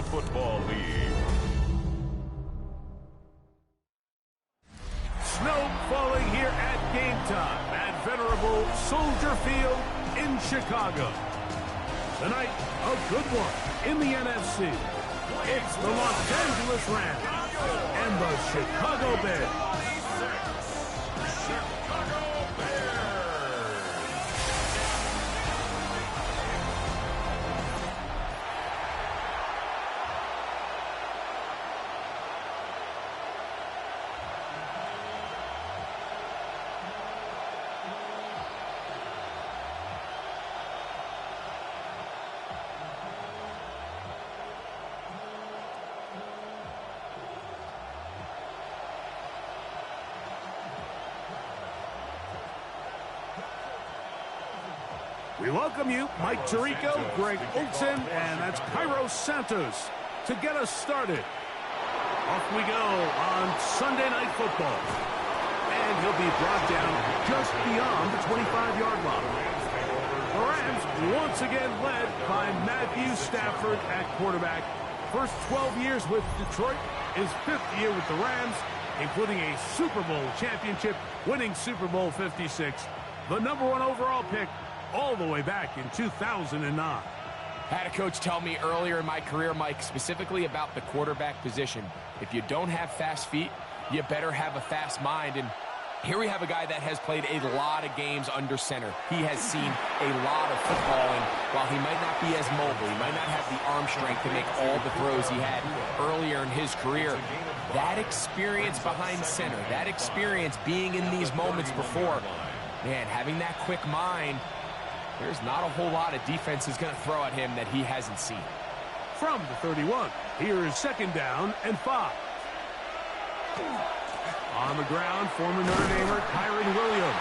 Football League. Snow falling here at game time at venerable Soldier Field in Chicago. Tonight, a good one in the NFC. It's the Los Angeles Rams and the Chicago Bears. We welcome you, Mike Tirico, Greg Olson, and that's Cairo Santos to get us started. Off we go on Sunday Night Football. And he'll be brought down just beyond the 25-yard line. The Rams once again led by Matthew Stafford at quarterback. First 12 years with Detroit, his 5th year with the Rams, including a Super Bowl championship, winning Super Bowl 56. The #1 overall pick all the way back in 2009. Had a coach tell me earlier in my career, Mike, specifically about the quarterback position. If you don't have fast feet, you better have a fast mind. And here we have a guy that has played a lot of games under center. He has seen a lot of football, and while he might not be as mobile, he might not have the arm strength to make all the throws he had earlier in his career, that experience behind center, that experience being in these moments before, man, having that quick mind, there's not a whole lot of defense is going to throw at him that he hasn't seen. From the 31, here is 2nd down and 5. On the ground, former Notre Damer Kyron Williams.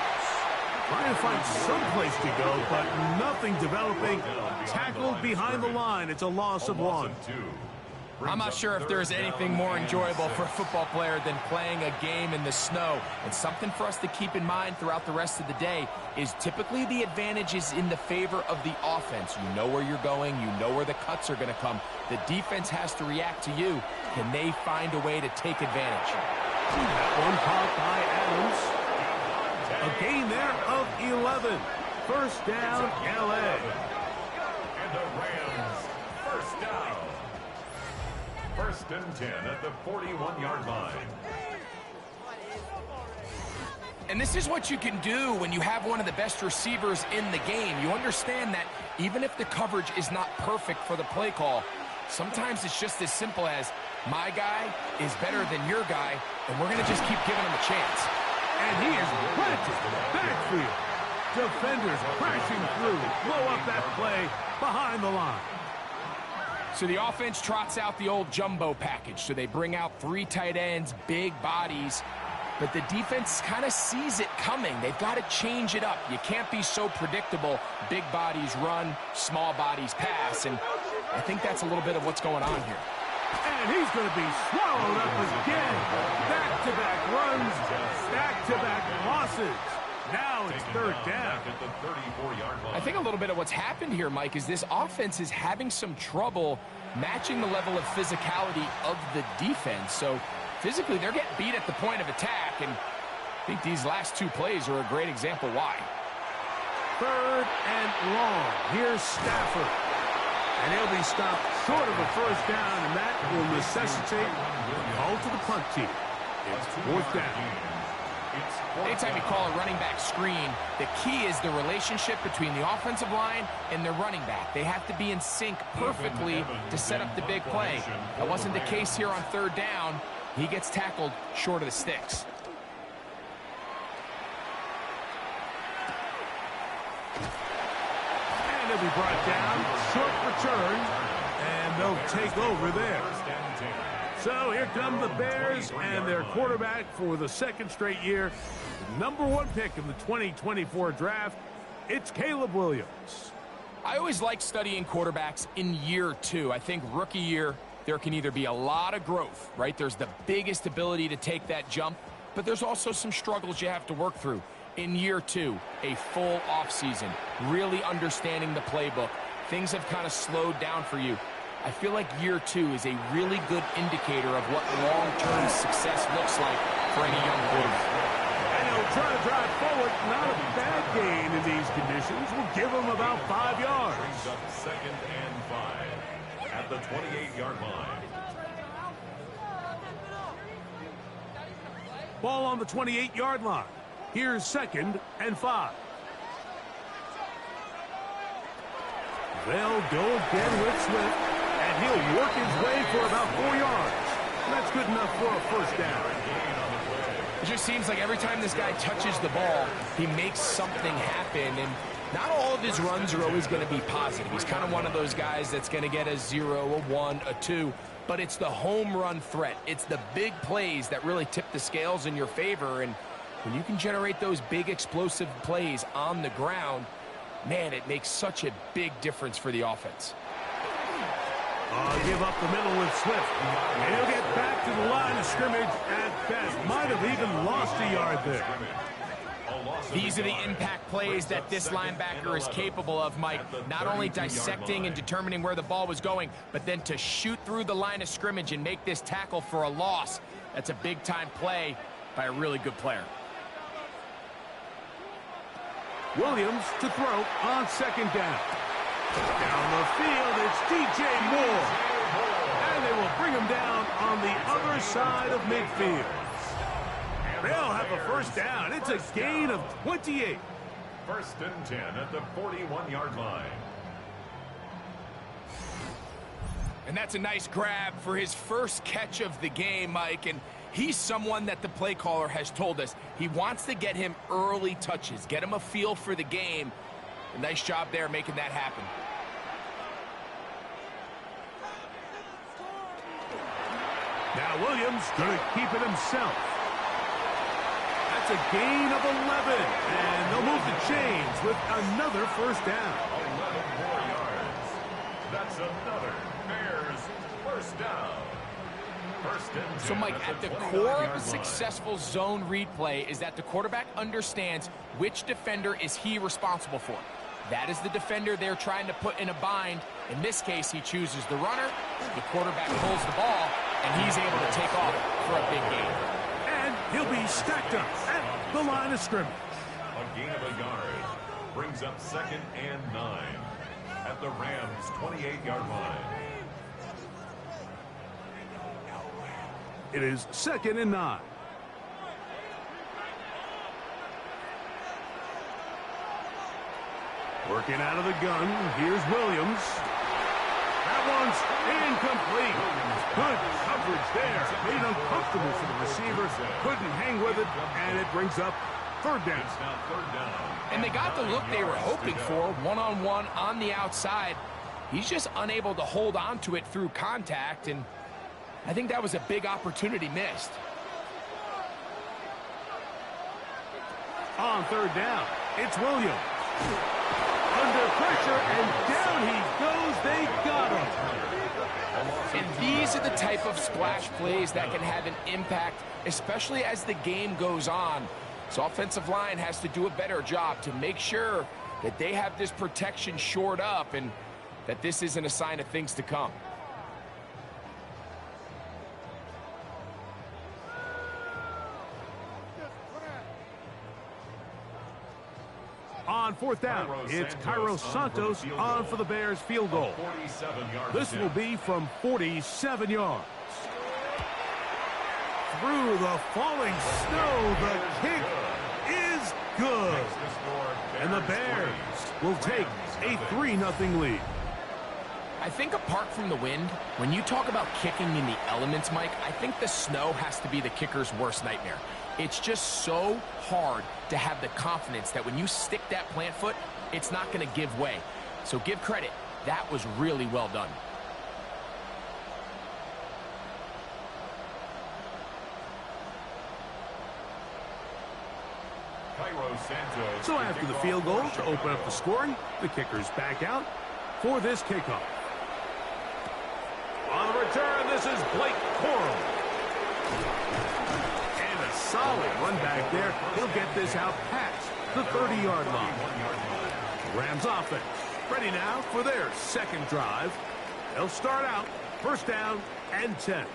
Trying to find some place to go, but nothing developing. Tackled behind the line. It's a loss of 1. I'm not sure if there's anything more enjoyable for a football player than playing a game in the snow. And something for us to keep in mind throughout the rest of the day is typically the advantage is in the favor of the offense. You know where you're going. You know where the cuts are going to come. The defense has to react to you. Can they find a way to take advantage? One caught by Adams. A gain there of 11. First down, L.A. And the Rams, first down. 1st and 10 at the 41-yard line. And this is what you can do when you have one of the best receivers in the game. You understand that even if the coverage is not perfect for the play call, sometimes it's just as simple as my guy is better than your guy, and we're going to just keep giving him a chance. And he is planted backfield. Defenders crashing through, blow up that play behind the line. So the offense trots out the old jumbo package. So they bring out 3 tight ends, big bodies. But the defense kind of sees it coming. They've got to change it up. You can't be so predictable. Big bodies run, small bodies pass. And I think that's a little bit of what's going on here. And he's going to be swallowed up again. Back-to-back runs, back-to-back losses. Now it's 3rd down. At the 34-yard line. I think a little bit of what's happened here, Mike, is this offense is having some trouble matching the level of physicality of the defense. So physically, they're getting beat at the point of attack, and I think these last 2 plays are a great example why. 3rd and long. Here's Stafford. And he'll be stopped short of a first down, and that will necessitate a call to the punt team. It's 4th down. Anytime you call a running back screen, the key is the relationship between the offensive line and their running back. They have to be in sync perfectly to set up the big play. That wasn't the case here on 3rd down. He gets tackled short of the sticks. And he'll be brought down. Short return. And they'll take over there. So here come the Bears and their quarterback for the 2nd straight year. The #1 pick in the 2024 draft. It's Caleb Williams. I always like studying quarterbacks in year 2. I think rookie year, there can either be a lot of growth, right? There's the biggest ability to take that jump, but there's also some struggles you have to work through. In year 2, a full offseason, really understanding the playbook. Things have kind of slowed down for you. I feel like year 2 is a really good indicator of what long-term success looks like for any young quarterback. And he'll try to drive forward. Not a bad gain in these conditions. We'll give him about 5 yards. Brings up 2nd and 5 at the 28-yard line. Ball on the 28-yard line. Here's 2nd and 5. They'll go again with Swift, and he'll work his way for about 4 yards. That's good enough for a first down. It just seems like every time this guy touches the ball, he makes something happen, and not all of his runs are always going to be positive. He's kind of one of those guys that's going to get a 0, a 1, a 2, but it's the home run threat. It's the big plays that really tip the scales in your favor, and when you can generate those big explosive plays on the ground, man, it makes such a big difference for the offense. Give up the middle with Swift. And he'll get back to the line of scrimmage at best. Might have even lost a yard there. These are the impact plays that this linebacker is capable of, Mike. Not only dissecting and determining where the ball was going, but then to shoot through the line of scrimmage and make this tackle for a loss. That's a big-time play by a really good player. Williams to throw on 2nd down. Down the field, it's DJ Moore. And they will bring him down on the other side of midfield. They'll have a first down. It's a gain of 28. 1st and 10 at the 41-yard line. And that's a nice grab for his first catch of the game, Mike. And he's someone that the play caller has told us he wants to get him early touches, get him a feel for the game. A nice job there making that happen. Now Williams going to keep it himself. That's a gain of 11. And they'll move the chains with another first down. 11 more yards. That's another Bears first down. So, Mike, at the core of a successful zone read play is that the quarterback understands which defender is he responsible for. That is the defender they're trying to put in a bind. In this case, he chooses the runner. The quarterback pulls the ball, and he's able to take off for a big gain. And he'll be stacked up at the line of scrimmage. A gain of a yard brings up 2nd and 9 at the Rams' 28-yard line. It is 2nd and 9. Working out of the gun. Here's Williams. That one's incomplete. Good coverage there. Made uncomfortable for the receiver. Couldn't hang with it, and it brings up 3rd down. And they got the look they were hoping for, one-on-one on the outside. He's just unable to hold on to it through contact, and I think that was a big opportunity missed. On 3rd down, it's Williams. Under pressure, and down he goes. They got him. And these are the type of splash plays that can have an impact, especially as the game goes on. So offensive line has to do a better job to make sure that they have this protection shored up and that this isn't a sign of things to come. On 4th down, it's Cairo Santos on for the Bears field goal. This will be from 47 yards. Through the falling snow, the kick is good. And the Bears will take a 3-0 lead. I think apart from the wind, when you talk about kicking in the elements, Mike, I think the snow has to be the kicker's worst nightmare. It's just so hard to have the confidence that when you stick that plant foot, it's not going to give way. So give credit. That was really well done. So after the field goal to open up the scoring, the kicker's back out for this kickoff. On the return, this is Blake Corum. And a solid run back there. He'll get this out past the 30-yard line. Rams offense ready now for their second drive. They'll start out first down and 10.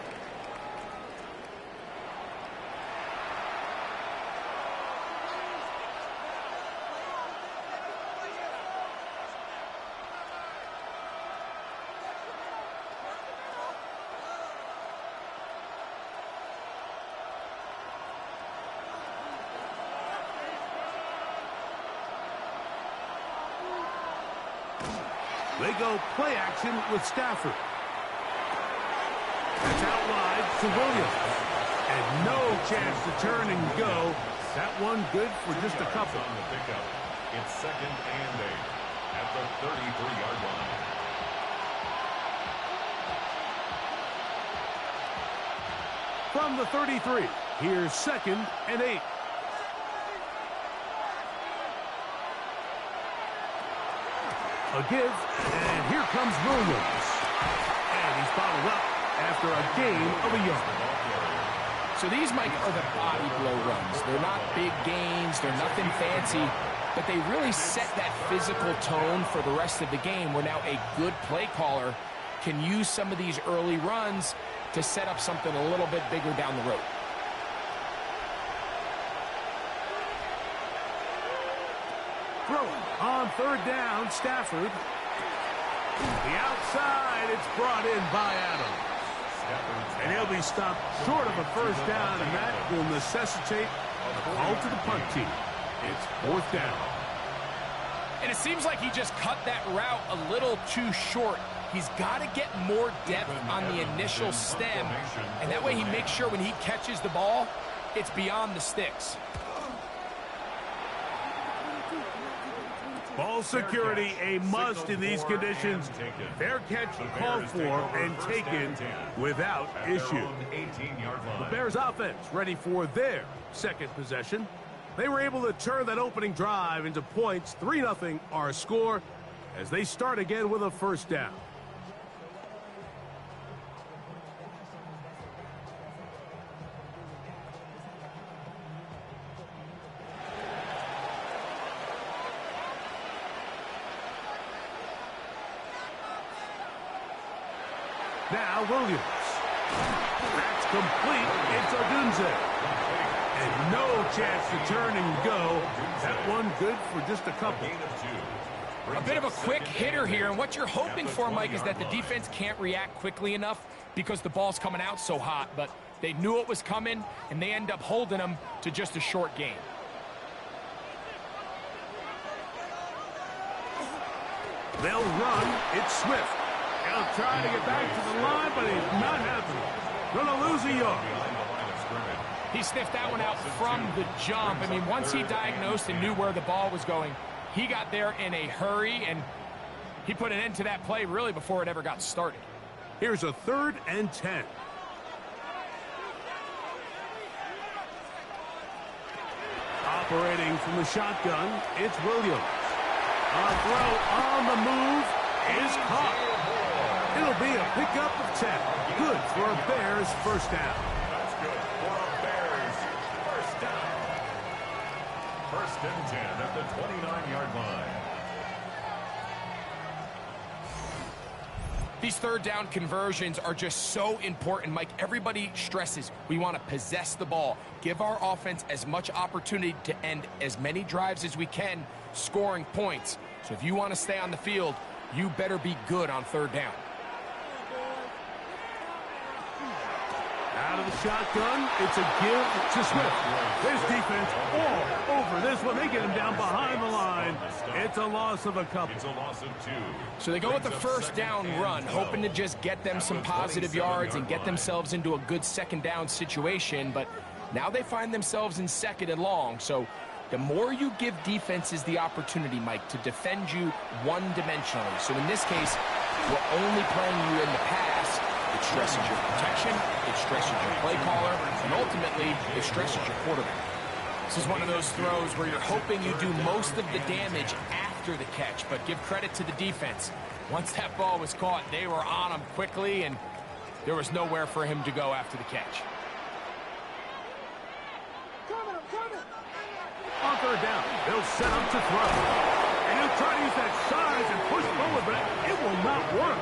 They go play action with Stafford. It's out wide to Williams. And no chance to turn and go. That one good for just a couple. On the pickup. It's second and 8 at the 33-yard line. From the 33, here's second and 8. A give, and here comes Williams. And he's followed up after a gain of a yard. So these, Mike, are the body blow runs. They're not big gains. They're nothing fancy. But they really set that physical tone for the rest of the game where now a good play caller can use some of these early runs to set up something a little bit bigger down the road. Throwing on third down, Stafford. The outside, it's brought in by Adams. And he'll be stopped short of a first down, and that will necessitate a call to the punt team. It's fourth down. And it seems like he just cut that route a little too short. He's got to get more depth on the initial stem, and that way he makes sure when he catches the ball, it's beyond the sticks. Ball security a must in these conditions. Fair catch called for and taken without issue. The Bears offense ready for their second possession. They were able to turn that opening drive into points. 3-0 our score as they start again with a first down. Now Williams. That's complete. It's Odunze. And no chance to turn and go. That one good for just a couple. A bit of a quick hitter here, and what you're hoping for, Mike, is that the defense can't react quickly enough because the ball's coming out so hot. But they knew it was coming, and they end up holding them to just a short gain. They'll run. It's Swift. He'll try to get back to the line, but he's not happening. Gonna lose a yard. He sniffed that one out from the jump. I mean, once he diagnosed and knew where the ball was going, he got there in a hurry, and he put an end to that play really before it ever got started. Here's a 3rd and 10. Operating from the shotgun, it's Williams. A throw on the move is caught. It'll be a pickup of 10. Good for a Bears first down. That's good for a Bears first down. First and 10 at the 29-yard line. These third down conversions are just so important, Mike. Everybody stresses we want to possess the ball, give our offense as much opportunity to end as many drives as we can, scoring points. So if you want to stay on the field, you better be good on third down. Out of the shotgun, it's a give to Smith. This defense all over this one. They get him down behind the line. It's a loss of a couple. It's a loss of 2. So they go with the first down run, hoping to just get them some positive yards and get themselves into a good second down situation. But now they find themselves in second and long. So the more you give defenses the opportunity, Mike, to defend you one-dimensionally. So in this case, we're only playing you in the pass. It stresses your protection, it stresses your play caller, and ultimately, it stresses your quarterback. This is one of those throws where you're hoping you do most of the damage after the catch, but give credit to the defense. Once that ball was caught, they were on him quickly, and there was nowhere for him to go after the catch. On third down, they'll set up to throw. And he'll try to use that size and push forward, but it will not work.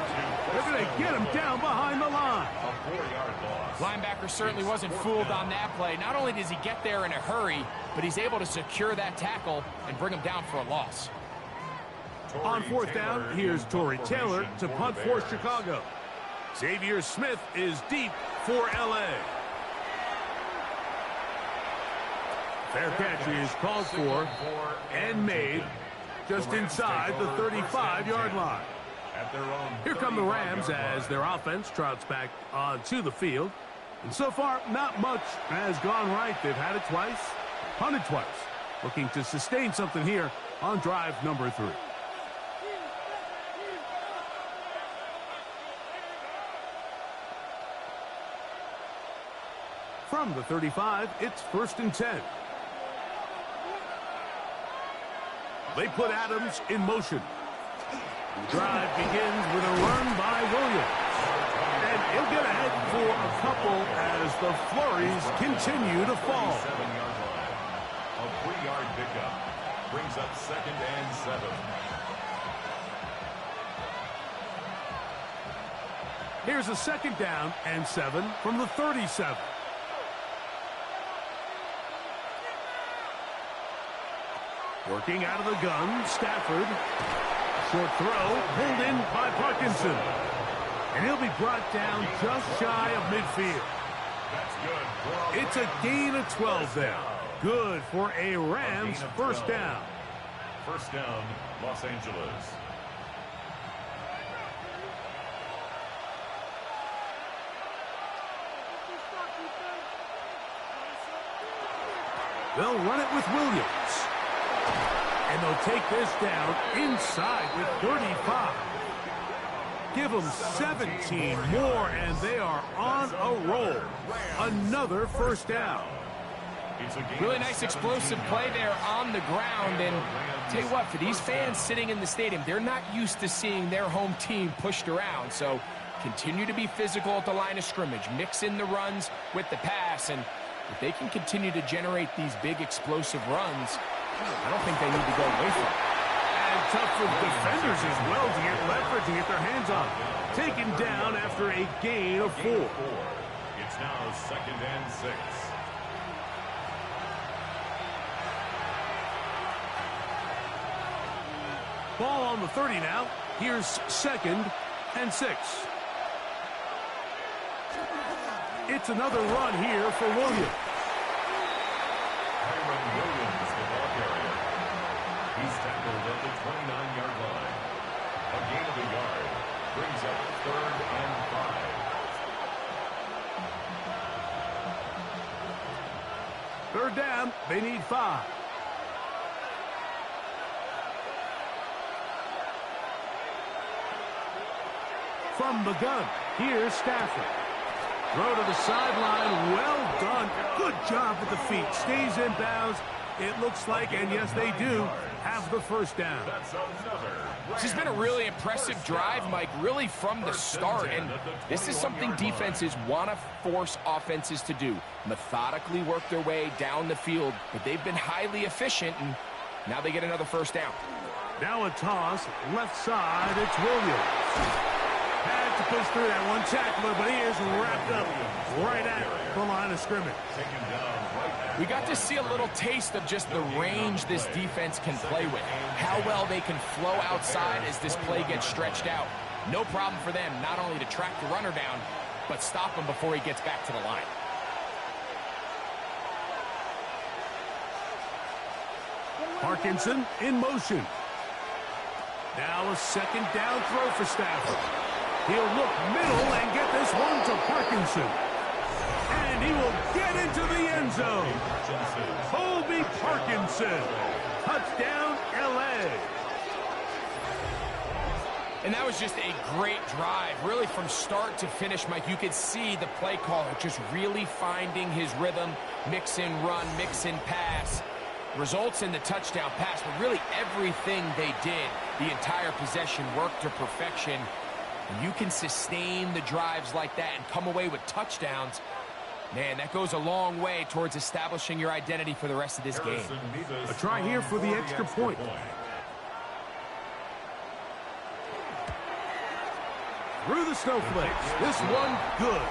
They're going to get him down behind the line. A 4-yard loss. Linebacker certainly wasn't fooled on that play. Not only does he get there in a hurry, but he's able to secure that tackle and bring him down for a loss. On fourth down, here's Torrey Taylor to punt for Chicago. Xavier Smith is deep for L.A. Fair catch is called for and made just inside the 35-yard line. Here come the Rams as their offense trots back onto the field. And so far, not much has gone right. They've had it twice, punted twice. Looking to sustain something here on drive number 3. From the 35, it's 1st and 10. They put Adams in motion. The drive begins with a run by Williams. And he'll get ahead for a couple as the flurries continue to fall. 7-yard line. A 3-yard pickup brings up 2nd and 7. Here's a 2nd down and 7 from the 37. Working out of the gun, Stafford. Short throw, pulled in by Parkinson. And he'll be brought down just shy of midfield. That's good. It's a gain of 12 there. Good for a Rams first down. First down, Los Angeles. They'll run it with Williams. And they'll take this down inside with 35. Give them 17 more, and they are on a roll. Another first down. Really nice explosive play there on the ground. And tell you what, for these fans sitting in the stadium, they're not used to seeing their home team pushed around. So continue to be physical at the line of scrimmage. Mix in the runs with the pass. And if they can continue to generate these big explosive runs, I don't think they need to go away from it. And tough for defenders as well to get leverage and get their hands on. Taken down after a gain of 4. It's now 2nd and 6. Ball on the 30 now. Here's 2nd and 6. It's another run here for Williams. He's tackled at the 29-yard line. A gain of a yard brings up 3rd and 5. Third down, they need 5. From the gun, here's Stafford. Throw to the sideline, well done. Good job with the feet, stays in bounds. It looks like, and yes, they do, have the first down. This has been a really impressive drive, Mike, really from the start. And this is something defenses want to force offenses to do. Methodically work their way down the field, but they've been highly efficient, and now they get another first down. Now a toss, left side, it's Williams. Had to push through that one tackler, but he is wrapped up right at the line of scrimmage. We got to see a little taste of just the range this defense can play with. How well they can flow outside as this play gets stretched out. No problem for them not only to track the runner down, but stop him before he gets back to the line. Parkinson in motion. Now a 2nd down throw for Stafford. He'll look middle and get this one to Parkinson. And he will get into the end zone. Colby Parkinson. Touchdown, L.A. And that was just a great drive, really from start to finish, Mike. You could see the play caller just really finding his rhythm, mix in run, mix in pass. Results in the touchdown pass, but really everything they did, the entire possession worked to perfection. And you can sustain the drives like that and come away with touchdowns. Man, that goes a long way towards establishing your identity for the rest of this game. A try here for the extra point. through the snowflakes. This one good.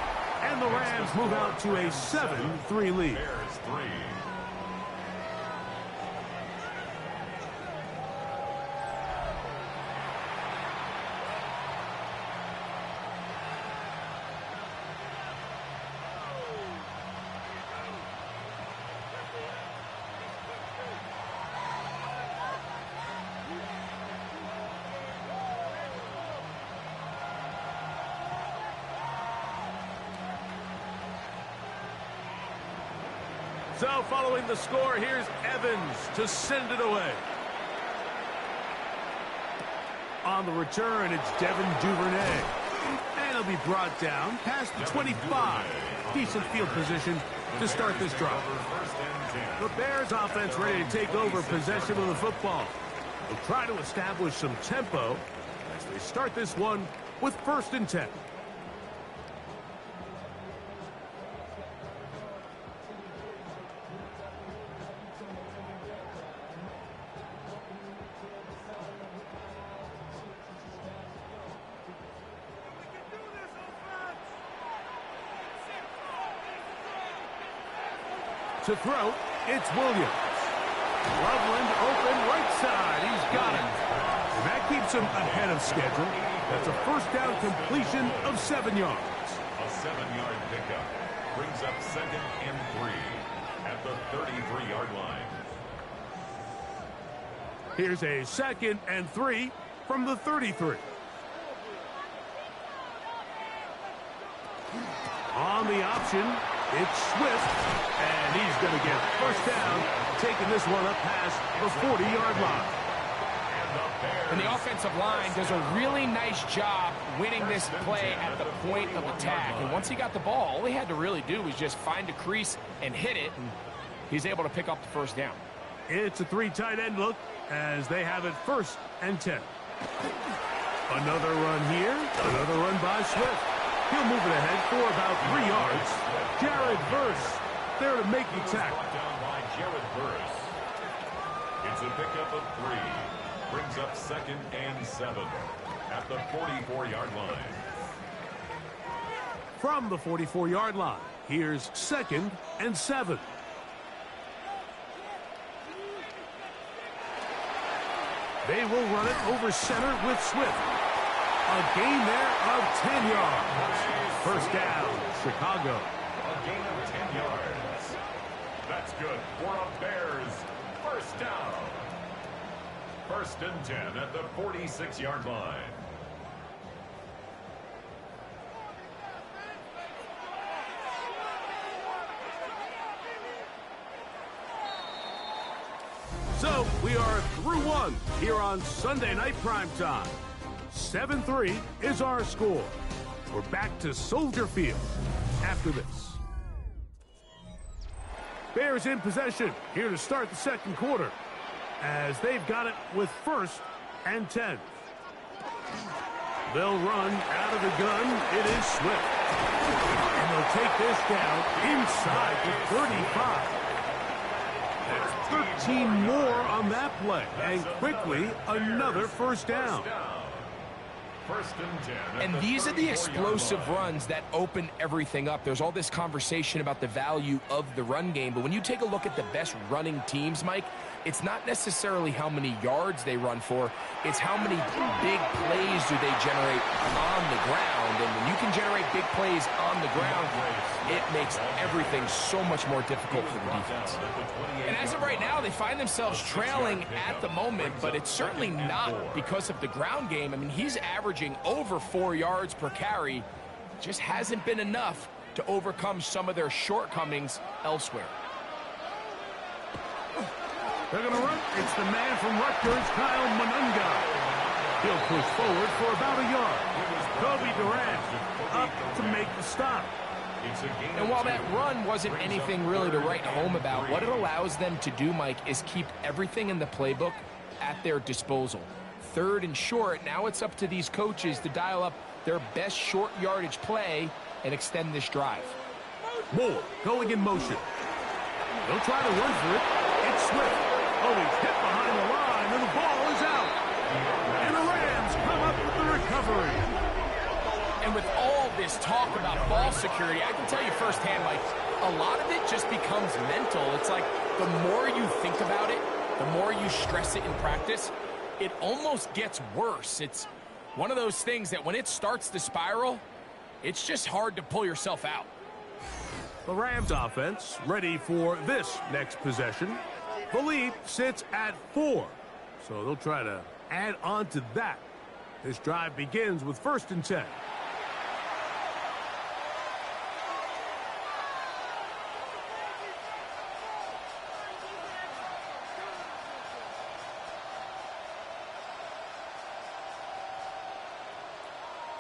And the Rams move out to a 7-3 lead. Bears 3. So following the score, here's Evans to send it away. On the return, it's Devin Duvernay. And he'll be brought down past the 25. Decent field position to start this drive. The Bears offense ready to take over possession of the football. They'll try to establish some tempo as they start this one with 1st and 10. To throw, it's Williams. Loveland open right side. He's got it. And that keeps him ahead of schedule. That's a 1st down completion of 7 yards. A 7-yard pickup brings up 2nd and 3 at the 33-yard line. Here's a 2nd and 3 from the 33. On the option, it's Swift, and he's going to get 1st down, taking this one up past the 40-yard line. And the offensive line does a really nice job winning this play at the point of attack. And once he got the ball, all he had to really do was just find a crease and hit it, and he's able to pick up the 1st down. It's a 3 tight end look as they have it 1st and 10. Another run here, another run by Swift. He'll move it ahead for about 3 yards. Jared Verse there to make the tackle. Down by Jared Verse. It's a pickup of 3. Brings up 2nd and 7 at the 44-yard line. From the 44-yard line, here's 2nd and 7. They will run it over center with Swift. A gain there of 10 yards. 1st down, Chicago. A gain of 10 yards. That's good for a Bears 1st down. 1st and 10 at the 46-yard line. So we are through one here on Sunday Night Primetime. 7-3 is our score. We're back to Soldier Field after this. Bears in possession here to start the 2nd quarter as they've got it with 1st and 10. They'll run out of the gun. It is Swift. And they'll take this down inside the 35. That's 13 more on that play. And quickly, another 1st down. 1st and 10. And these are the explosive runs that open everything up. There's all this conversation about the value of the run game, but when you take a look at the best running teams, Mike, it's not necessarily how many yards they run for, it's how many big plays do they generate on the ground. And when you can generate big plays on the ground, it makes everything so much more difficult for the defense. And as of right now, they find themselves trailing at the moment, but it's certainly not because of the ground game. I mean, he's averaging over 4 yards per carry. Just hasn't been enough to overcome some of their shortcomings elsewhere. They're going to run. It's the man from Rutgers, Kyle Monunga. He'll push forward for about a yard. Kobe Durant up to make the stop. And while that run wasn't anything really to write home about, what it allows them to do, Mike, is keep everything in the playbook at their disposal. 3rd and short, now it's up to these coaches to dial up their best short yardage play and extend this drive. Moore going in motion. They'll try to run for it. It's Swift. Oh, he's hit behind the line, and the ball is out. And the Rams come up with the recovery. And with all this talk about ball security, I can tell you firsthand, Mike, a lot of it just becomes mental. It's like the more you think about it, the more you stress it in practice, it almost gets worse. It's one of those things that when it starts to spiral, it's just hard to pull yourself out. The Rams offense ready for this next possession. The lead sits at 4, so they'll try to add on to that. This drive begins with 1st and 10.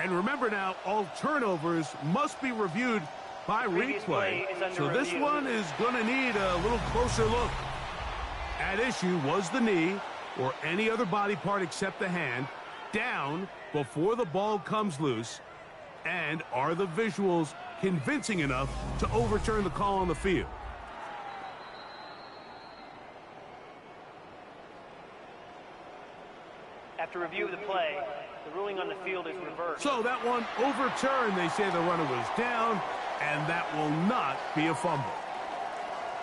And remember now, all turnovers must be reviewed by replay. So this one is going to need a little closer look. At issue was the knee or any other body part except the hand down before the ball comes loose. And are the visuals convincing enough to overturn the call on the field? After review of the play, the ruling on the field is reversed. So that one overturned. They say the runner was down, and that will not be a fumble.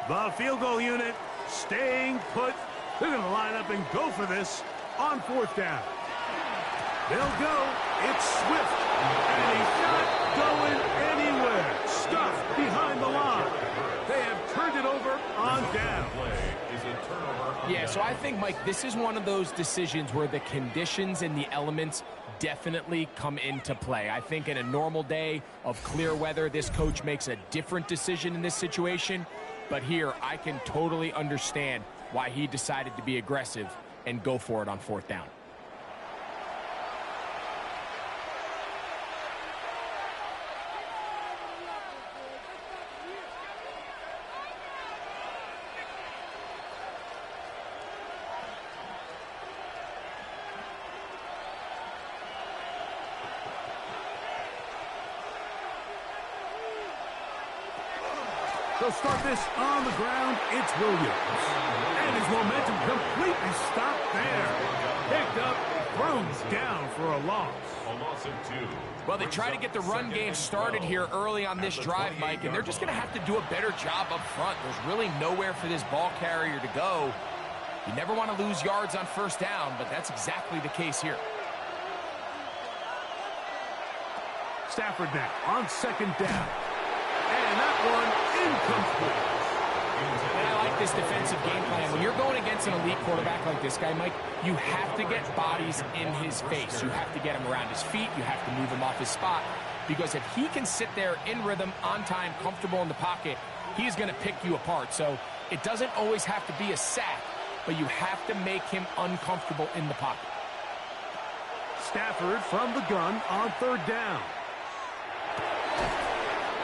The field goal unit staying put. They're going to line up and go for this on 4th down. They'll go. It's Swift, and he's not going anywhere. Stuffed behind the line. They have turned it over on down. Yeah, so I think, Mike, this is one of those decisions where the conditions and the elements definitely come into play. I think in a normal day of clear weather, this coach makes a different decision in this situation. But here, I can totally understand why he decided to be aggressive and go for it on 4th down. They'll start this on the ground. It's Williams. And his momentum completely stopped there. Picked up, throws down for a loss. Well, they try to get the run game started here early on this drive, Mike, and they're just going to have to do a better job up front. There's really nowhere for this ball carrier to go. You never want to lose yards on 1st down, but that's exactly the case here. Stafford now on 2nd down. And that one incomplete. And I like this defensive game plan. When you're going against an elite quarterback like this guy, Mike, you have to get bodies in his face. You have to get him around his feet. You have to move him off his spot. Because if he can sit there in rhythm, on time, comfortable in the pocket, he's going to pick you apart. So it doesn't always have to be a sack, but you have to make him uncomfortable in the pocket. Stafford from the gun on 3rd down.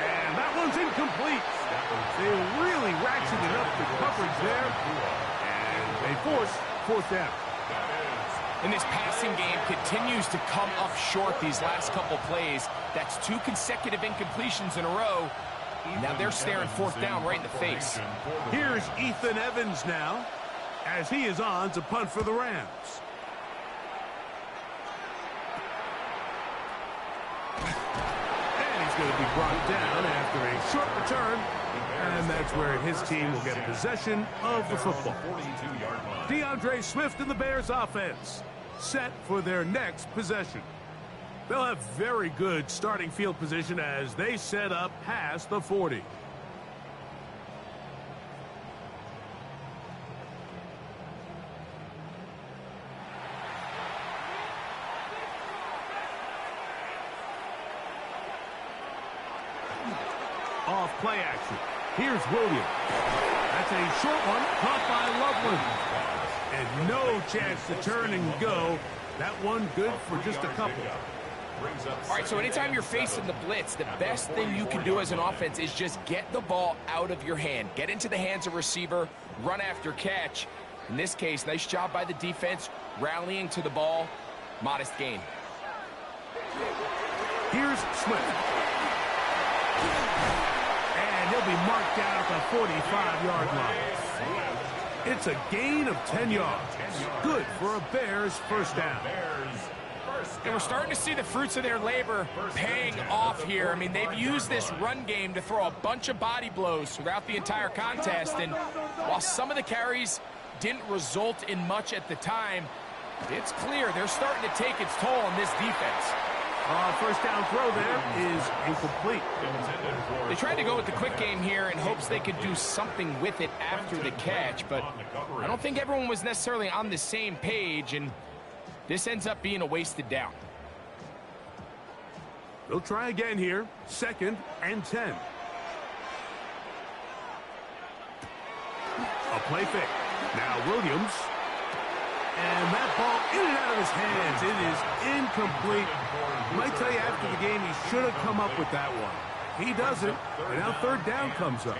And that one's incomplete. They really ratcheted up the coverage there. And they force 4th down. And this passing game continues to come up short these last couple plays. That's 2 consecutive incompletions in a row. Now they're staring 4th down right in the face. Here's Ethan Evans now as he is on to punt for the Rams. Going to be brought down after a short return, and that's where his team will get possession of the football. DeAndre Swift and the Bears offense set for their next possession. They'll have very good starting field position as they set up past the 40. Off play action. Here's Williams. That's a short one caught by Loveland. And no chance to turn and go. That one good for just a couple. All right, so anytime you're facing the blitz, the best thing you can do as an offense is just get the ball out of your hand. Get into the hands of receiver, run after catch. In this case, nice job by the defense, rallying to the ball. Modest gain. Here's Swift. And he'll be marked down at the 45-yard line. It's a gain of 10 yards. Good for a Bears first down. And we're starting to see the fruits of their labor paying off here. I mean, they've used this run game to throw a bunch of body blows throughout the entire contest. And while some of the carries didn't result in much at the time, it's clear they're starting to take its toll on this defense. First down throw there is incomplete. They tried to go with the quick game here in hopes they could do something with it after the catch, but I don't think everyone was necessarily on the same page, and this ends up being a wasted down. They'll try again here. 2nd and 10. A play fake. Now Williams. And that ball in and out of his hands. It is incomplete. I might tell you after the game he should have come up with that one. He doesn't, and now 3rd down comes up.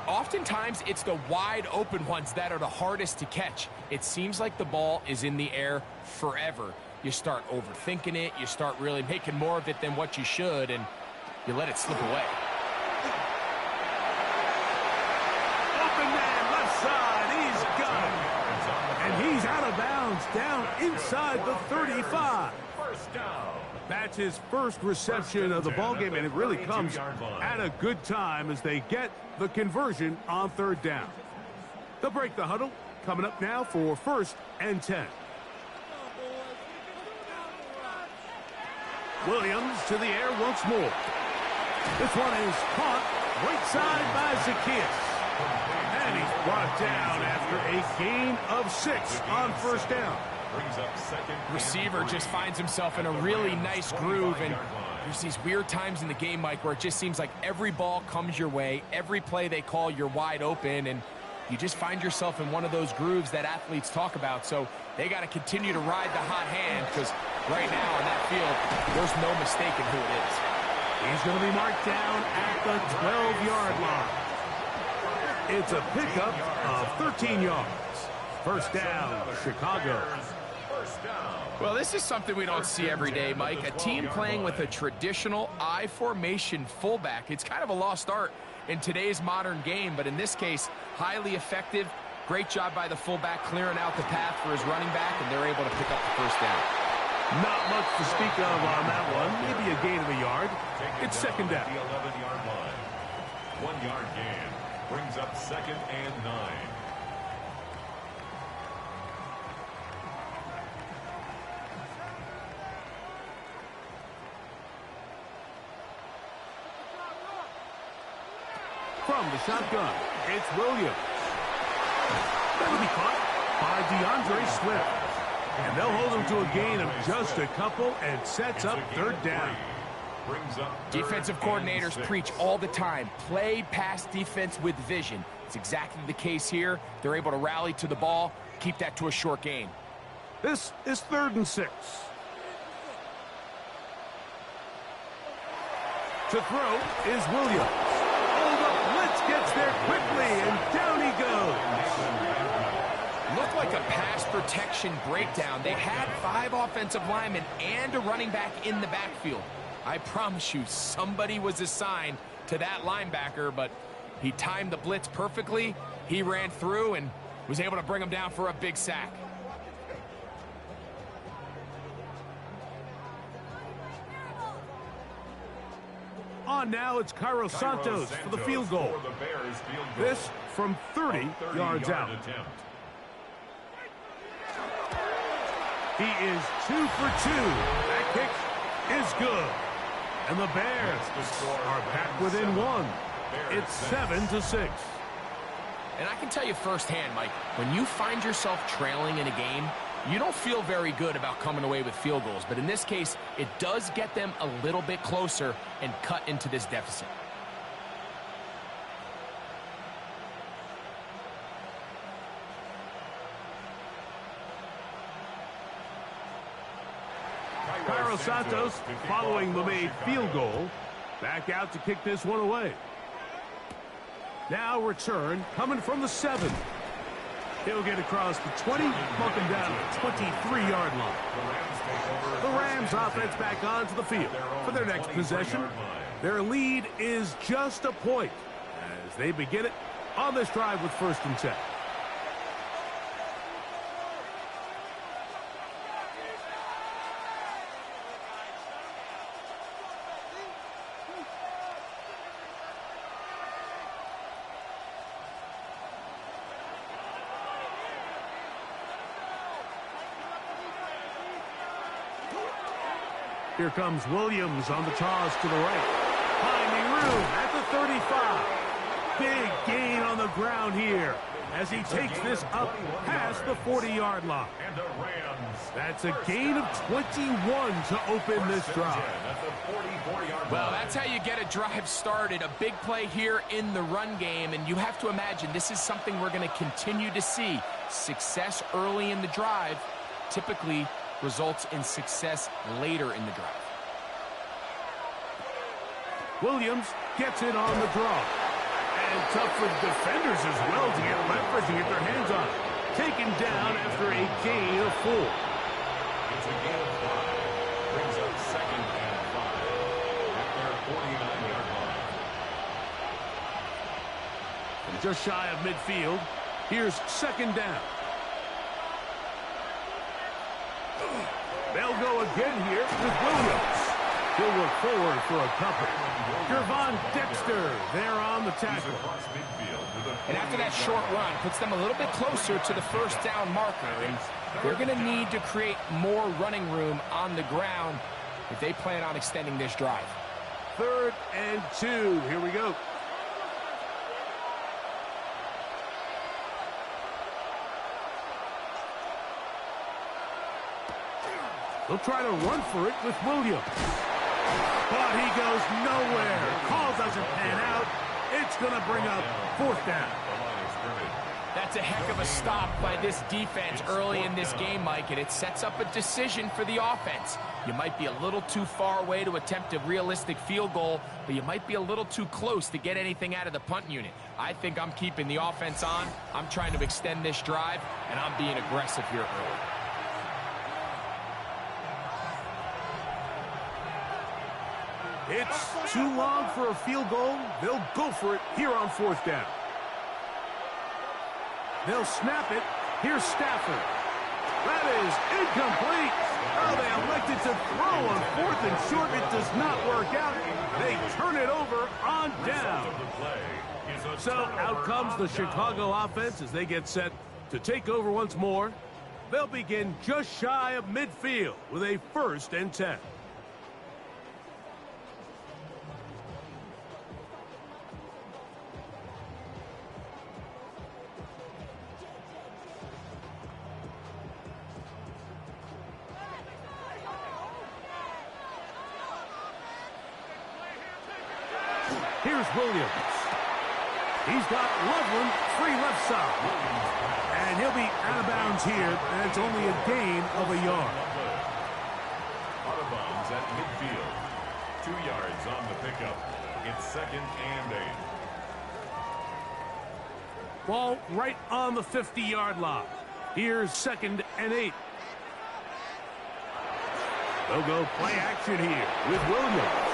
Oftentimes, it's the wide open ones that are the hardest to catch. It seems like the ball is in the air forever. You start overthinking it. You start really making more of it than what you should, and you let it slip away. Open man, left side. He's got it. And he's out of bounds, down inside the 35. First down. That's his first reception of the ballgame, and it really comes at a good time as they get the conversion on 3rd down. They'll break the huddle. Coming up now for 1st and 10. Williams to the air once more. This one is caught right side by Zacchaeus. And he's brought down after a gain of 6 on 1st down. Receiver just finds himself in a really nice groove, and there's these weird times in the game, Mike, where it just seems like every ball comes your way, every play they call, you're wide open, and you just find yourself in one of those grooves that athletes talk about. So they got to continue to ride the hot hand, because right now on that field, there's no mistaking who it is. He's going to be marked down at the 12-yard line. It's a pickup of 13 yards. First down, Chicago. Well, this is something we don't see every day, Mike. A team playing with a traditional I formation fullback. It's kind of a lost art in today's modern game, but in this case, highly effective. Great job by the fullback clearing out the path for his running back, and they're able to pick up the first down. Not much to speak of on that one. Maybe a gain of a yard. It's 2nd down. The 11-yard line. 1-yard gain brings up 2nd and 9. From the shotgun, it's Williams. That'll be caught by DeAndre Swift. And they'll hold him to a gain of just a couple and sets up 3rd down. Defensive coordinators preach all the time, play pass defense with vision. It's exactly the case here. They're able to rally to the ball, keep that to a short gain. This is 3rd and 6. To throw is Williams. Gets there quickly, and down he goes. Looked like a pass protection breakdown. They had 5 offensive linemen and a running back in the backfield. I promise you, somebody was assigned to that linebacker, but he timed the blitz perfectly. He ran through and was able to bring him down for a big sack. On now, it's Cairo Santos for the field goal. This from 30 yards out. He is 2 for 2. That kick is good. And the Bears are back within 1. It's 7-6. And I can tell you firsthand, Mike, when you find yourself trailing in a game, you don't feel very good about coming away with field goals. But in this case, it does get them a little bit closer and cut into this deficit. Cairo Santos following the made field goal. Back out to kick this one away. Now return coming from the 7. He'll get across the 20, buck him down to the 23-yard line. The Rams offense back onto the field for their next possession. Their lead is just a point as they begin it on this drive with 1st and 10. Here comes Williams on the toss to the right. Finding room at the 35. Big gain on the ground here as he takes this up past the 40-yard line. That's a gain of 21 to open this drive. Well, that's how you get a drive started. A big play here in the run game, and you have to imagine this is something we're going to continue to see. Success early in the drive typically results in success later in the drive. Williams gets it on the draw. And tough for defenders as well to get leverage and get their hands on it. Taken down after a gain of 4. It's a gain of 5. Brings up 2nd and 5 at their 49-yard line. And just shy of midfield, here's 2nd down. They'll go again here with Williams. He'll look forward for a couple. Gervon Dexter there on the tackle. And after that short run, puts them a little bit closer to the first down marker. And they're going to need to create more running room on the ground if they plan on extending this drive. 3rd and 2. Here we go. They'll try to run for it with Williams. But he goes nowhere. Call doesn't pan out. It's going to bring up 4th down. That's a heck of a stop by this defense early in this game, Mike, and it sets up a decision for the offense. You might be a little too far away to attempt a realistic field goal, but you might be a little too close to get anything out of the punt unit. I think I'm keeping the offense on. I'm trying to extend this drive, and I'm being aggressive here early. It's too long for a field goal. They'll go for it here on 4th down. They'll snap it. Here's Stafford. That is incomplete. Oh, they elected to throw on 4th and short. It does not work out. They turn it over on down. So out comes the Chicago offense as they get set to take over once more. They'll begin just shy of midfield with a 1st and 10. Here's Williams. He's got Loveland free left side. And he'll be out of bounds here, and it's only a gain of a yard. Out of bounds at midfield. 2 yards on the pickup. It's 2nd and 8. Ball right on the 50-yard line. Here's 2nd and 8. They'll go play action here with Williams.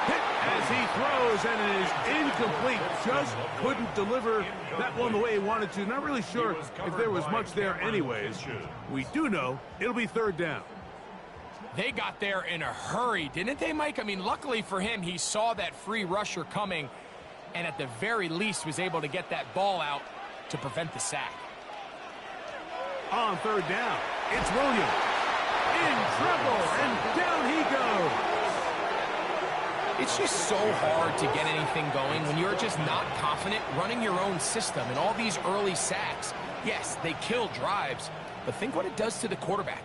Hit as he throws, and it is incomplete. Just couldn't deliver that one the way he wanted to. Not really sure if there was much there anyways. We do know it'll be 3rd down. They got there in a hurry, didn't they, Mike? I mean, luckily for him, he saw that free rusher coming, and at the very least was able to get that ball out to prevent the sack. On 3rd down, it's Williams. In trouble, and down he goes. It's just so hard to get anything going when you're just not confident running your own system. And all these early sacks, yes, they kill drives, but think what it does to the quarterback.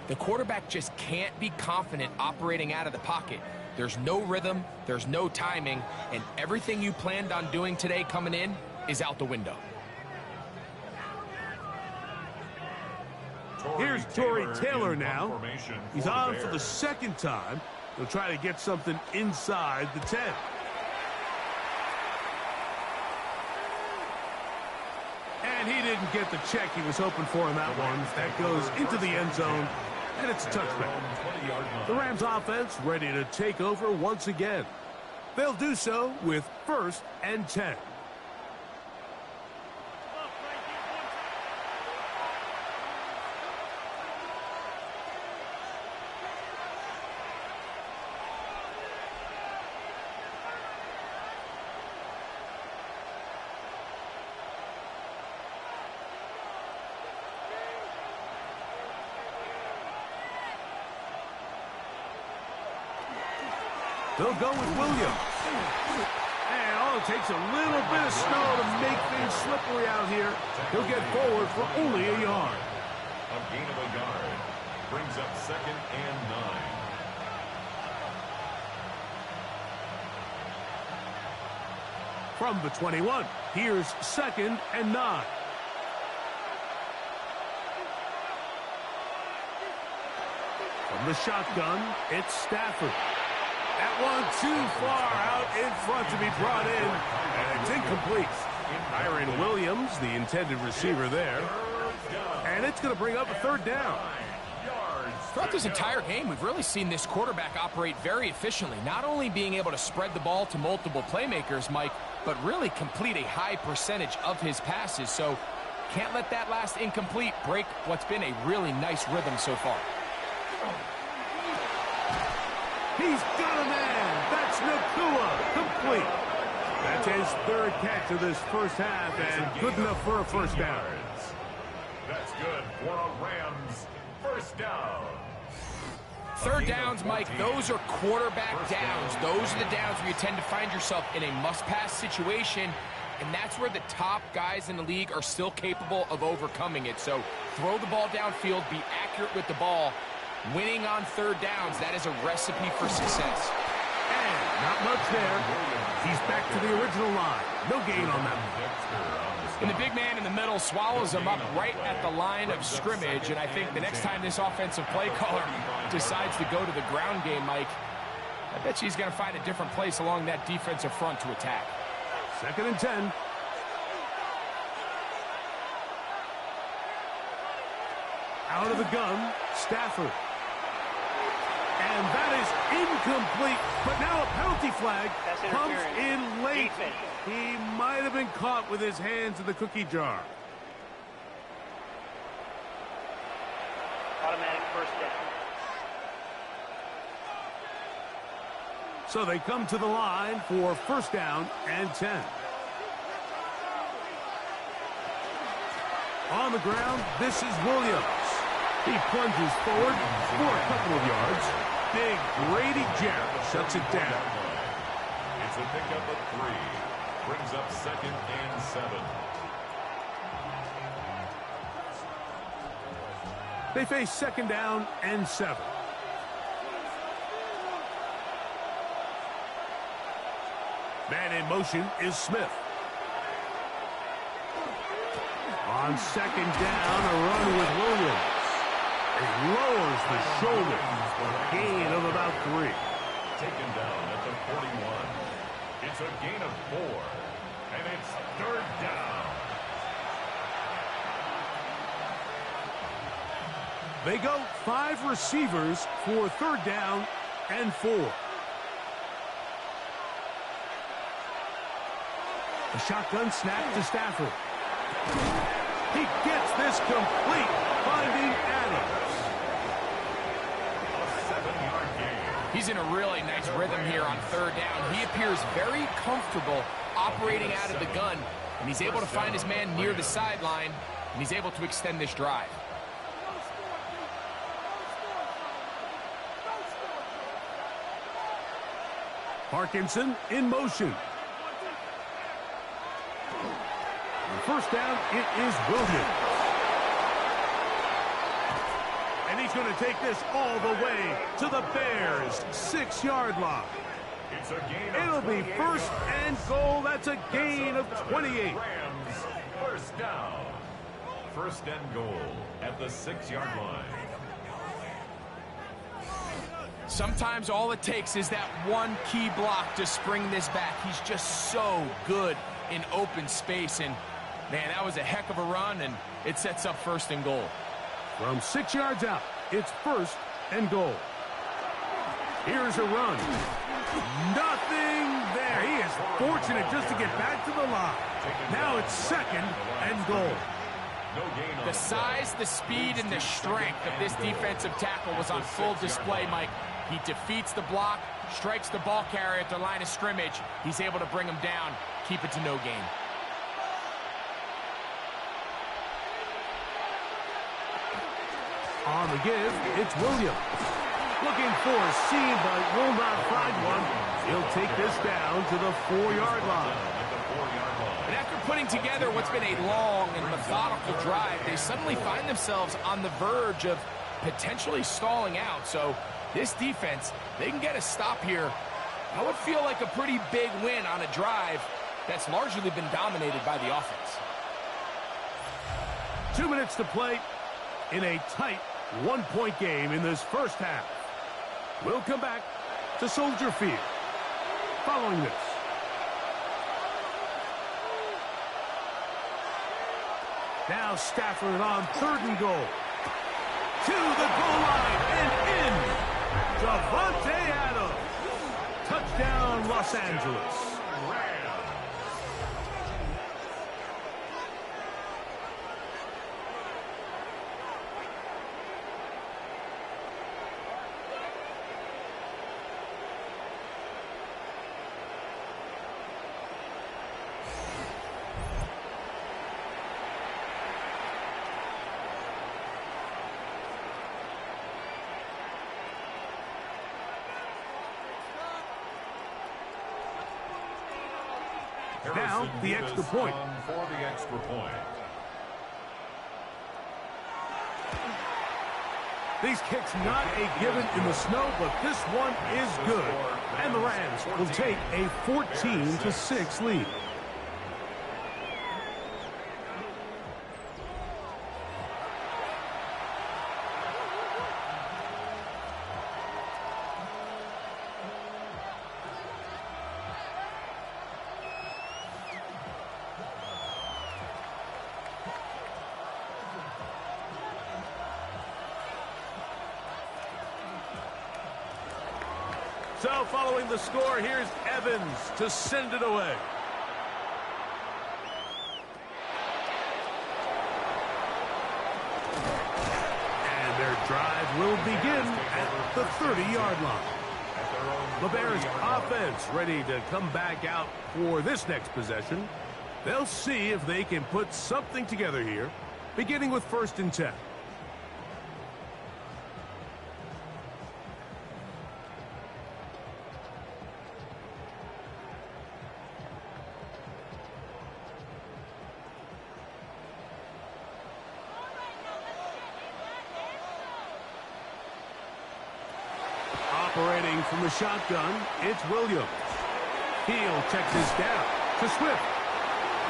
The quarterback just can't be confident operating out of the pocket. There's no rhythm, there's no timing, and everything you planned on doing today coming in is out the window. Here's Torrey Taylor now. He's on for the 2nd time. They'll try to get something inside the 10. And he didn't get the check he was hoping for in that one. That goes into the end zone, and it's a touchdown. The Rams offense ready to take over once again. They'll do so with 1st and 10. They'll go with Williams. And all it takes a little bit of snow to make things slippery out here. He'll get forward for only a yard. A gain of a yard. Brings up 2nd and 9. From the 21, here's 2nd and 9. From the shotgun, it's Stafford. That one too far out in front to be brought in, and it's incomplete. Kyron Williams, the intended receiver there, and it's going to bring up a 3rd down. Throughout this entire game, we've really seen this quarterback operate very efficiently, not only being able to spread the ball to multiple playmakers, Mike, but really complete a high percentage of his passes. So can't let that last incomplete break what's been a really nice rhythm so far. He's got a man. That's Nakua. Complete. That's his 3rd catch of this first half, and good enough for a 1st down. That's good for a Rams 1st down. 3rd downs, Mike, those are quarterback downs. Those are the downs where you tend to find yourself in a must-pass situation, and that's where the top guys in the league are still capable of overcoming it. So throw the ball downfield, be accurate with the ball. Winning on 3rd downs, that is a recipe for success. And not much there. He's back to the original line. No gain on that one. And the big man in the middle swallows him up right at the line of scrimmage. And I think the next time this offensive play caller decides to go to the ground game, Mike, I bet he's going to find a different place along that defensive front to attack. 2nd and 10. Out of the gun, Stafford. And that is incomplete, but now a penalty flag comes in late. He might have been caught with his hands in the cookie jar. Automatic 1st down. So they come to the line for 1st down and 10. On the ground, this is Williams. He plunges forward for a couple of yards. Big Grady Jarrett shuts it down. It's a pickup of 3. Brings up 2nd and 7. They face 2nd down and 7. Man in motion is Smith. On 2nd down, a run with Williams. He lowers the shoulder. Gain of about 3. Taken down at the 41. It's a gain of 4. And it's 3rd down. They go 5 receivers for 3rd down and 4. A shotgun snap to Stafford. He gets this complete, finding Adams. A 7-yard gain. He's in a really nice rhythm here on 3rd down. He appears very comfortable operating out of the gun, and he's able to find his man near the sideline, and he's able to extend this drive. Parkinson in motion. On 1st down, it is Williams. And he's going to take this all the way to the Bears' 6-yard line. It's a gain It'll of be 1st and goal. That's a gain of 28. Rams 1st down. 1st and goal at the 6-yard line. Sometimes all it takes is that one key block to spring this back. He's just so good in open space. And, man, that was a heck of a run, and it sets up 1st and goal. From 6 yards out, it's 1st and goal. Here's a run. Nothing there. He is fortunate just to get back to the line. Now it's 2nd and goal. The size, the speed, and the strength of this defensive tackle was on full display, Mike. He defeats the block, strikes the ball carrier at the line of scrimmage. He's able to bring him down, keep it to no gain. On the give, it's Williams. Looking for a seam, but will not find one. He'll take this down to the 4-yard line. And after putting together what's been a long and methodical drive, they suddenly find themselves on the verge of potentially stalling out. So this defense, they can get a stop here. That would feel like a pretty big win on a drive that's largely been dominated by the offense. 2 minutes to play in a tight one-point game in this first half. We'll come back to Soldier Field following this. Now Stafford on 3rd and goal. To the goal line and in. Davante Adams. Touchdown, Los Angeles. Now, the extra point. For the extra point. These kicks not a given in the snow, but this one is good. And the Rams will take a 14-6 lead. So following the score, here's Evans to send it away. And their drive will begin at the 30-yard line. The Bears offense ready to come back out for this next possession. They'll see if they can put something together here, beginning with 1st and 10. Operating from the shotgun, it's Williams. He'll check this down to Swift.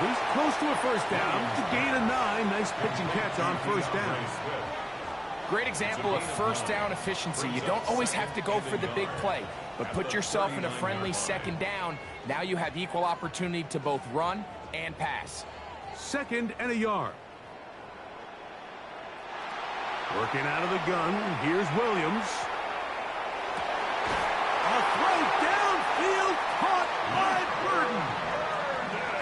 He's close to a 1st down to gain a 9. Nice pitch and catch on 1st down. Great example of 1st down efficiency. You don't always have to go for the big play, but put yourself in a friendly 2nd down. Now you have equal opportunity to both run and pass. 2nd and a yard. Working out of the gun, here's Williams. A throw downfield caught by Burton.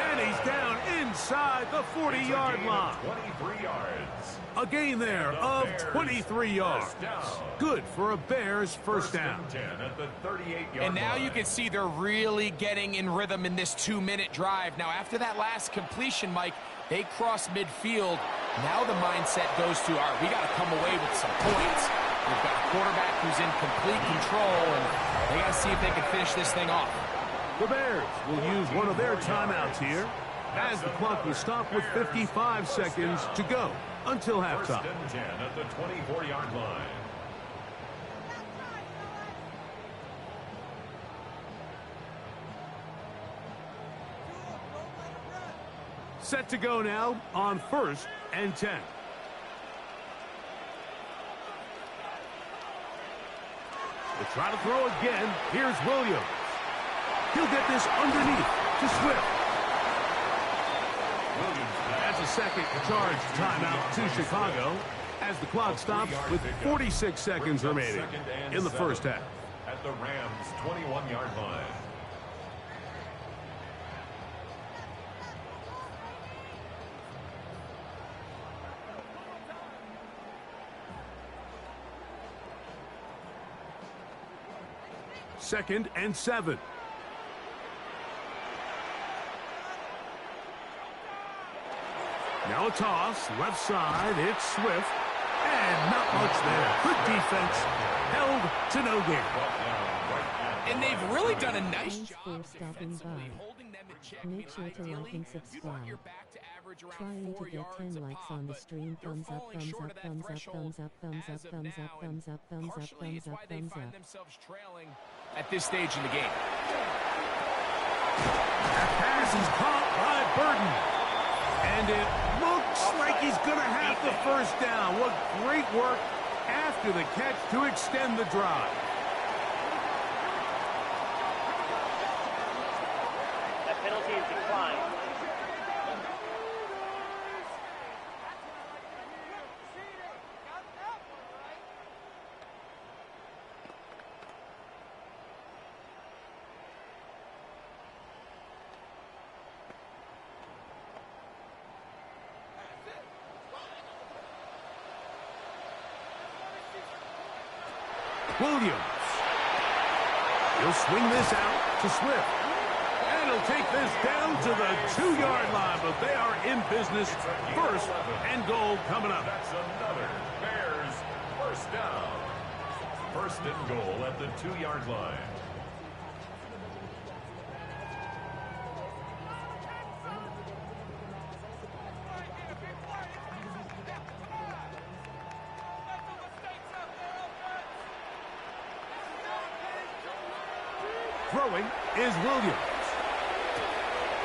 And he's down inside the 40-yard line. 23 yards. A gain there of 23 yards. Good for a Bears 1st down. And now you can see they're really getting in rhythm in this 2-minute drive. Now, after that last completion, Mike, they cross midfield. Now the mindset goes to, all right, we got to come away with some points. We've got a quarterback who's in complete control, and they got to see if they can finish this thing off. The Bears will use one of their timeouts here, as the clock will stop with 55 seconds to go until halftime. 1st and 10 at the 24-yard line. Set to go now on 1st and 10. They try to throw again. Here's Williams. He'll get this underneath to Swift. That's a 2nd charge timeout to Chicago as the clock stops with 46 seconds remaining in the 1st half. At the Rams' 21-yard line. Second and 7. Now a toss, left side, it's Swift. And not much there. Good defense, held to no gain. And they've really done a nice job Thanks for stopping defensively, by. holding them in check. Make sure to like and Ideally, you want your subscribe. back to average around Trying 4 to get yards 10 a likes pop, on the but stream. they're Thumbs up, falling thumbs short up, of that thumbs up, threshold thumbs up, thumbs up, as of thumbs up, now, and thumbs up, thumbs up, partially thumbs it's up, why they thumbs find up. themselves trailing at this stage in the game. That pass is caught by Burden. And it looks like he's going to have the first down. What great work after the catch to extend the drive. That penalty is declined. Williams. He'll swing this out to Swift. And he'll take this down to the 2-yard line, but they are in business. First and goal coming up. That's another Bears first down. First and goal at the 2-yard line. Throwing is Williams.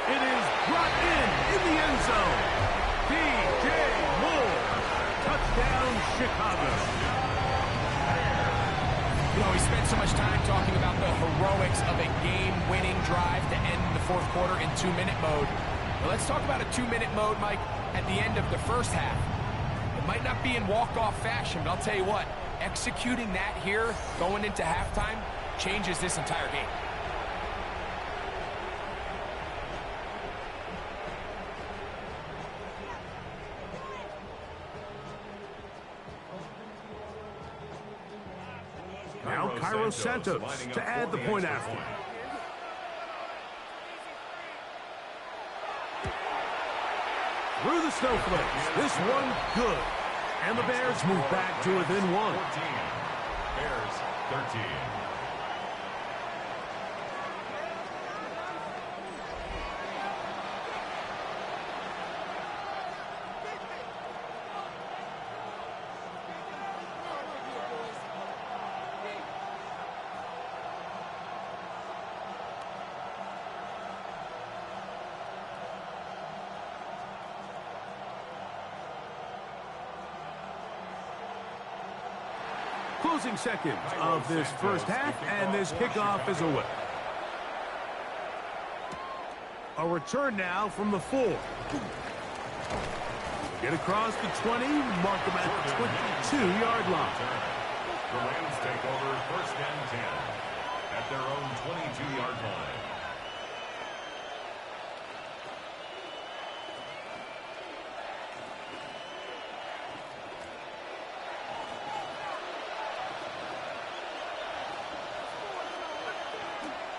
It is brought in the end zone. DJ Moore. Touchdown, Chicago. You know, we spent so much time talking about the heroics of a game-winning drive to end the fourth quarter in 2-minute mode. Well, let's talk about a 2-minute mode, Mike, at the end of the first half. It might not be in walk-off fashion, but I'll tell you what, executing that here, going into halftime, changes this entire game. Now Cairo Santos to add the point after. Through the snowflakes. This one good. And the Bears move back to within 1. 14. Bears 13. Closing seconds of this first half, and this kickoff is away. A return now from the 4. Get across the 20, mark them at the 22-yard line. The Rams take over first and 10 at their own 22-yard line.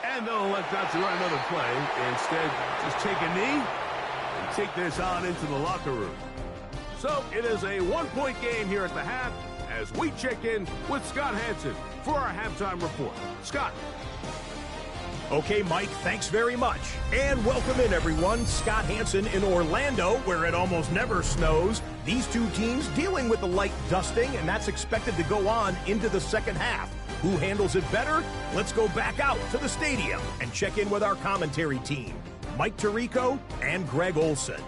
And they'll elect not to run another play. Instead, just take a knee and take this on into the locker room. So it is a 1-point game here at the half as we check in with Scott Hansen for our halftime report. Scott. Okay, Mike, thanks very much. And welcome in, everyone. Scott Hansen in Orlando, where it almost never snows. These two teams dealing with the light dusting, and that's expected to go on into the second half. Who handles it better? Let's go back out to the stadium and check in with our commentary team, Mike Tirico and Greg Olson.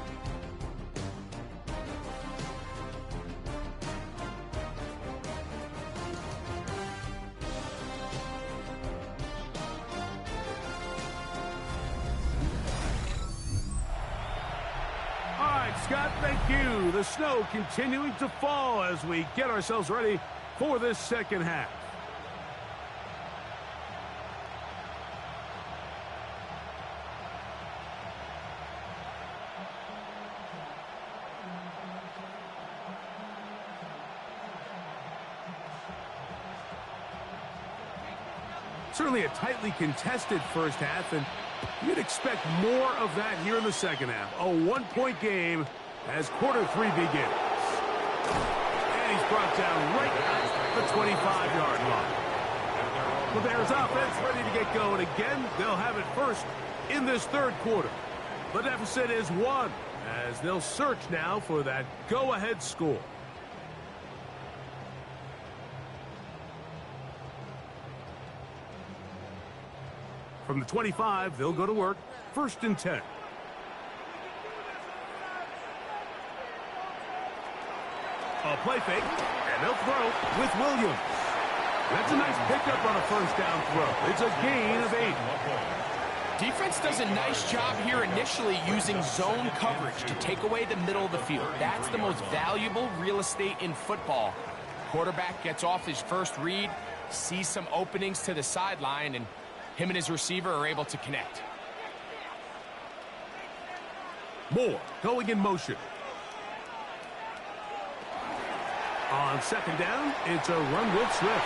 All right, Scott, thank you. The snow continuing to fall as we get ourselves ready for this second half. Certainly a tightly contested first half, and you'd expect more of that here in the second half. A 1-point game as quarter 3 begins. And he's brought down right at the 25-yard line. At their own The Bears offense ready to get going again. They'll have it first in this third quarter. The deficit is 1 as they'll search now for that go-ahead score. From the 25, they'll go to work. 1st and 10. A play fake, and they'll throw with Williams. That's a nice pickup on a 1st down throw. It's a gain of 8. Defense does a nice job here initially using zone coverage to take away the middle of the field. That's the most valuable real estate in football. Quarterback gets off his first read, sees some openings to the sideline, and him and his receiver are able to connect. Moore going in motion. On 2nd down, it's a run with Swift.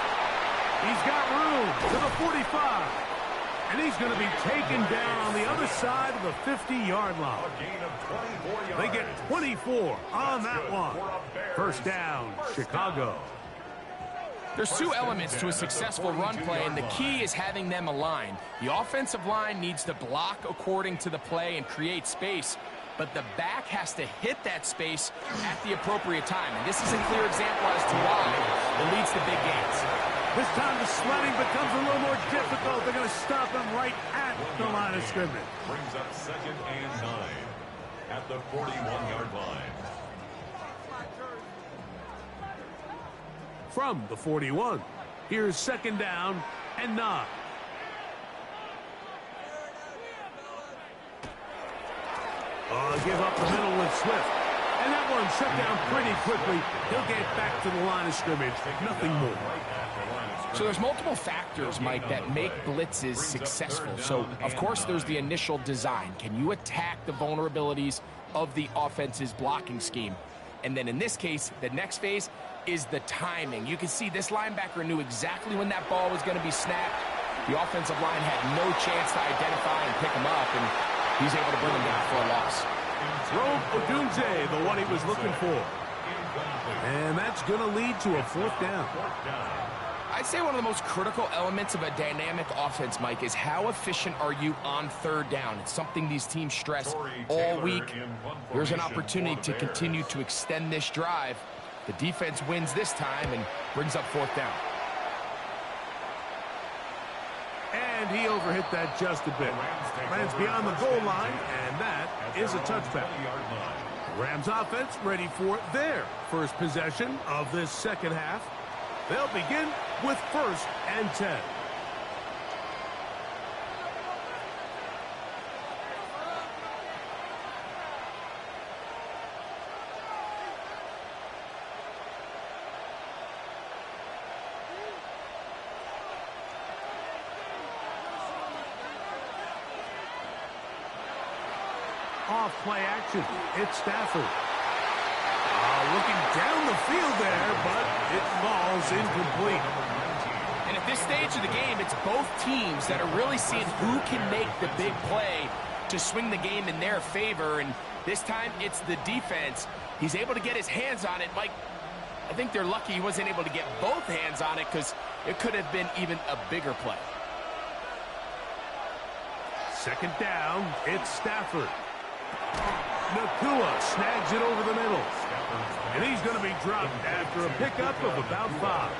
He's got room to the 45. And he's going to be taken down on the other side of the 50-yard line. They get 24 on that one. 1st down, Chicago. There's 2 elements to a successful run play, and the key is having them aligned. The offensive line needs to block according to the play and create space, but the back has to hit that space at the appropriate time. And this is a clear example as to why it leads to big gains. This time the sledding becomes a little more difficult. They're going to stop him right at the line of scrimmage. Brings up 2nd and 9 at the 41-yard line. From the 41, here's 2nd down and 9. Give up the middle with Swift. And that one shut down pretty quickly. He'll get back to the line of scrimmage. Nothing more. So there's multiple factors, Mike, that make blitzes successful. So, of course, there's the initial design. Can you attack the vulnerabilities of the offense's blocking scheme? And then in this case, the next phase is the timing. You can see this linebacker knew exactly when that ball was going to be snapped. The offensive line had no chance to identify and pick him up, and he's able to bring him down for a loss. Rome Odunze, the one he was looking for. And that's going to lead to a 4th down. I'd say one of the most critical elements of a dynamic offense, Mike, is how efficient are you on 3rd down. It's something these teams stress all week. Here's an opportunity to continue to extend this drive. The defense wins this time and brings up 4th down. And he overhit that just a bit. Lands beyond the goal line, and that is a touchback. Rams offense ready for their first possession of this 2nd half. They'll begin with 1st and 10. Off play action. It's Stafford. Looking down the field there, but it falls incomplete. And at this stage of the game, it's both teams that are really seeing who can make the big play to swing the game in their favor. And this time, it's the defense. He's able to get his hands on it. Mike, I think they're lucky he wasn't able to get both hands on it because it could have been even a bigger play. 2nd down, it's Stafford. Nakua snags it over the middle. And he's going to be dropped after a pickup of about 5.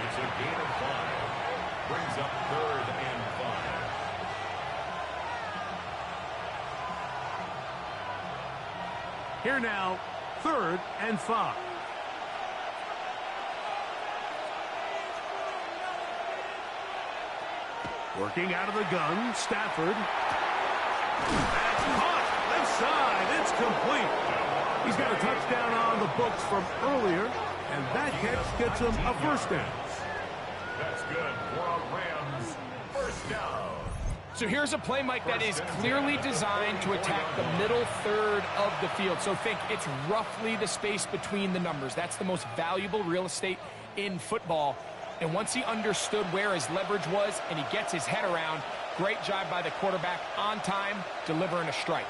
It's a gain of 5. Brings up 3rd and 5. Here now, 3rd and 5. Working out of the gun, Stafford. That's caught. Left side. It's complete. He's got a touchdown on the books from earlier, and that catch gets him a 1st down. That's good for a Rams 1st down. So here's a play, Mike, that is clearly designed to attack the middle 3rd of the field. So think it's roughly the space between the numbers. That's the most valuable real estate in football. And once he understood where his leverage was and he gets his head around, great job by the quarterback on time, delivering a strike.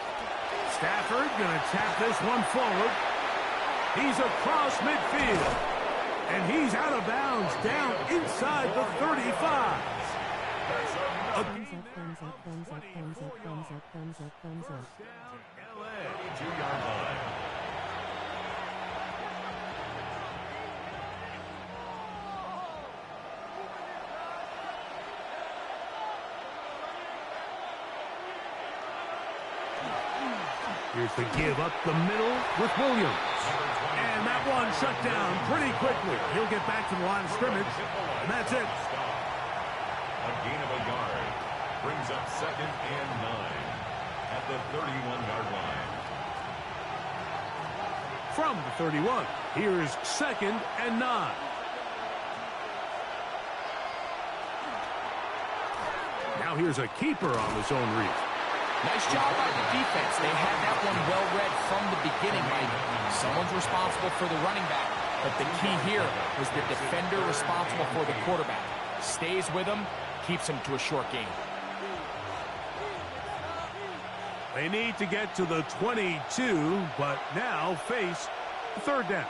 Stafford going to tap this one forward. He's across midfield. And he's out of bounds, down inside the 35. A gain there of 24 yards. First down, LA. 22-yard line. Here's the give up the middle with Williams. And that one shut down pretty quickly. He'll get back to the line of scrimmage, and that's it. A gain of a yard brings up 2nd and 9 at the 31-yard line. From the 31, here's 2nd and 9. Now here's a keeper on the zone read. Nice job by the defense. They had that one well read from the beginning, Mike. Someone's responsible for the running back, but the key here was the defender responsible for the quarterback. Stays with him, keeps him to a short gain. They need to get to the 22, but now face 3rd down.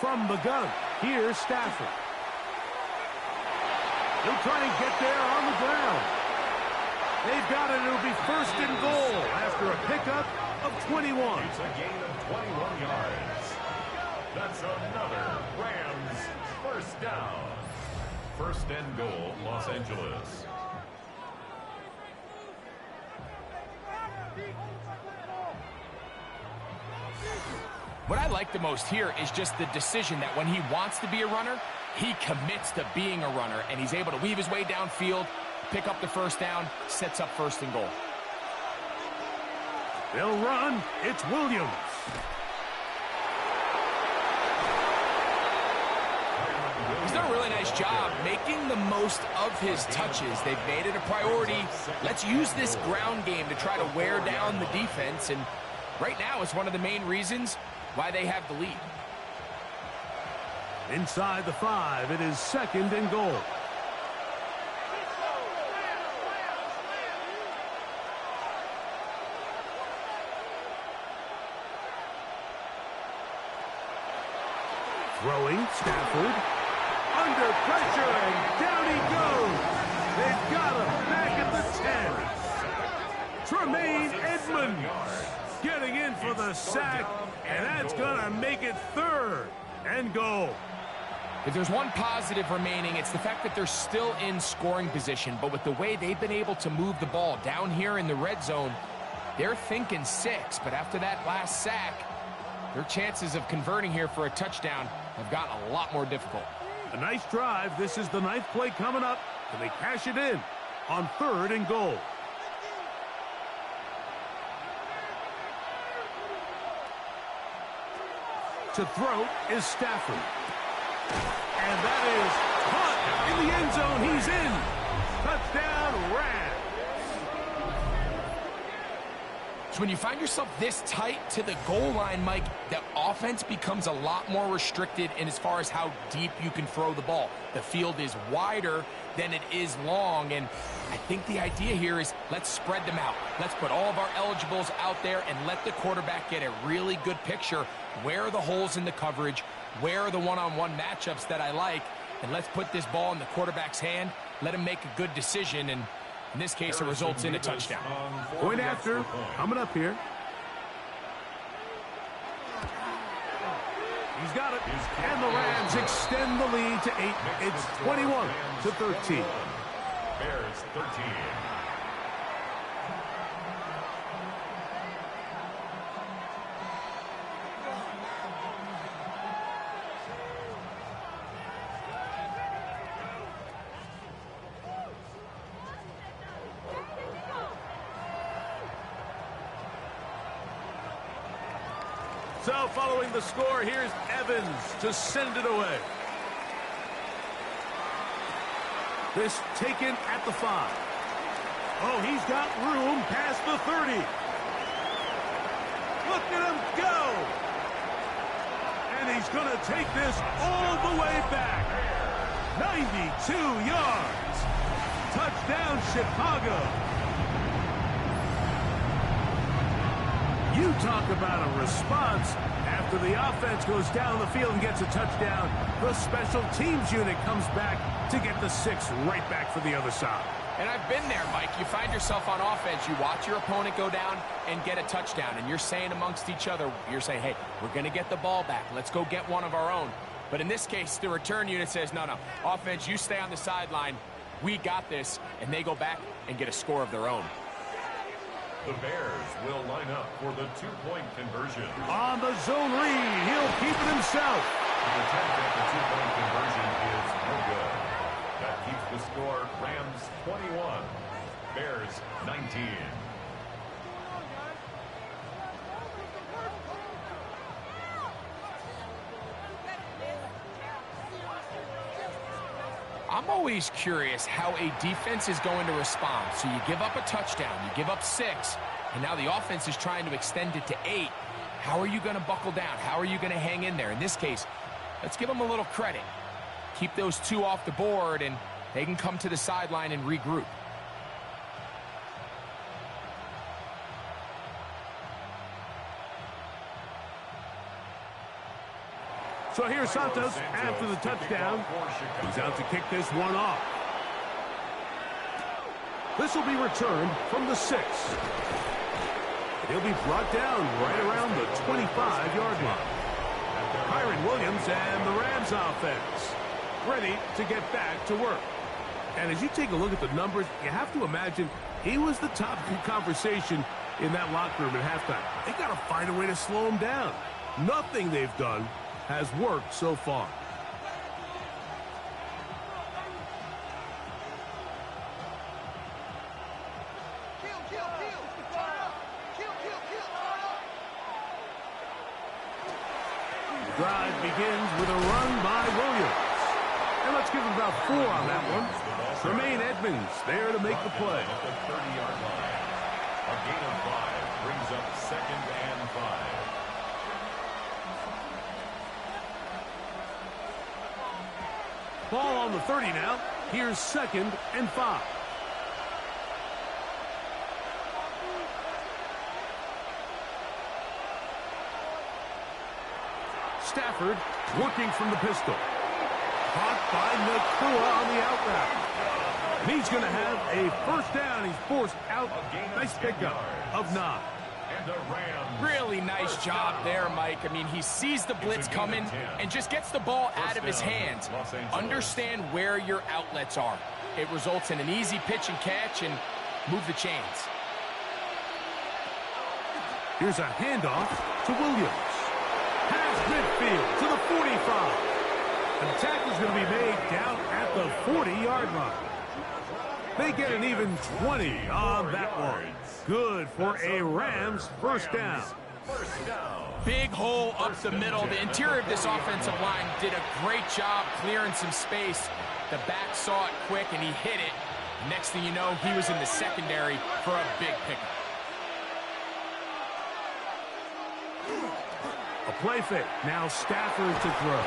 From the gun, here's Stafford. He'll try and get there on the ground. They've got it. It'll be 1st and goal after a pickup of 21. It's a gain of 21 yards. That's another Rams 1st down. 1st and goal, Los Angeles. What I like the most here is just the decision that when he wants to be a runner, he commits to being a runner, and he's able to weave his way downfield, pick up the 1st down, sets up 1st and goal. They'll run. It's Williams. He's done a really nice job making the most of his touches. They've made it a priority. Let's use this ground game to try to wear down the defense, and right now it's one of the main reasons why they have the lead. Inside the 5, it is 2nd and goal. Throwing, Stafford. Under pressure, and down he goes. They've got him back at the 10. Tremaine Edmonds getting in for the sack, and that's going to make it 3rd and goal. If there's one positive remaining, it's the fact that they're still in scoring position, but with the way they've been able to move the ball down here in the red zone, they're thinking 6, but after that last sack, their chances of converting here for a touchdown have gotten a lot more difficult. A nice drive. This is the 9th play coming up, and they cash it in on 3rd and goal. To throw is Stafford. And that is caught in the end zone. He's in. Touchdown, Rams. So when you find yourself this tight to the goal line, Mike, the offense becomes a lot more restricted in as far as how deep you can throw the ball. The field is wider than it is long, and I think the idea here is let's spread them out. Let's put all of our eligibles out there and let the quarterback get a really good picture. Where are the holes in the coverage? Where are the one-on-one matchups that I like? And let's put this ball in the quarterback's hand, let him make a good decision, and in this case, it results in a touchdown. Point after, coming up here. He's got it. And the Rams extend the lead to 8. It's 21-13. Bears 13. So following the score, here's Evans to send it away. This taken at the 5. Oh, he's got room past the 30. Look at him go. And he's going to take this all the way back. 92 yards. Touchdown, Chicago. You talk about a response. After the offense goes down the field and gets a touchdown, the special teams unit comes back to get the 6 right back for the other side. And I've been there, Mike. You find yourself on offense, you watch your opponent go down and get a touchdown, and you're saying amongst each other, you're saying, hey, we're going to get the ball back. Let's go get one of our own. But in this case, the return unit says, no, offense, you stay on the sideline. We got this, and they go back and get a score of their own. The Bears will line up for the 2-point conversion. On the zone read, he'll keep it himself. The attempt at the 2-point conversion is no good. That keeps the score Rams 21, Bears 19. I'm always curious how a defense is going to respond. So you give up a touchdown, you give up 6, and now the offense is trying to extend it to 8. How are you going to buckle down? How are you going to hang in there? In this case, let's give them a little credit. Keep those 2 off the board, and they can come to the sideline and regroup. So here's Santos after the touchdown. He's out to kick this one off. This will be returned from the 6. He'll be brought down right around the 25-yard line. Kyron Williams and the Rams offense ready to get back to work. And as you take a look at the numbers, you have to imagine he was the top conversation in that locker room at halftime. They got to find a way to slow him down. Nothing they've done has worked so far. The drive begins with a run by Williams. And let's give him about 4 on that one. Tremaine Edmonds there to make the play. At the 30-yard line. A gain of 5 brings up 2nd and 5. Ball on the 30 now. Here's 2nd and 5. Stafford working from the pistol. Caught by Nakua on the out route. And he's going to have a first down. He's forced out. Nice pickup of 9. And the Rams. Really nice job there, Mike. I mean, he sees the blitz coming and just gets the ball out of his hands. Understand where your outlets are. It results in an easy pitch and catch and move the chains. Here's a handoff to Williams. Past midfield to the 45. An attack is going to be made down at the 40-yard line. They get an even 20 on that one. Good for a Rams first down. Big hole up the middle. The interior of this offensive line did a great job clearing some space. The back saw it quick, and he hit it. Next thing you know, he was in the secondary for a big pickup. A play fake. Now Stafford to throw.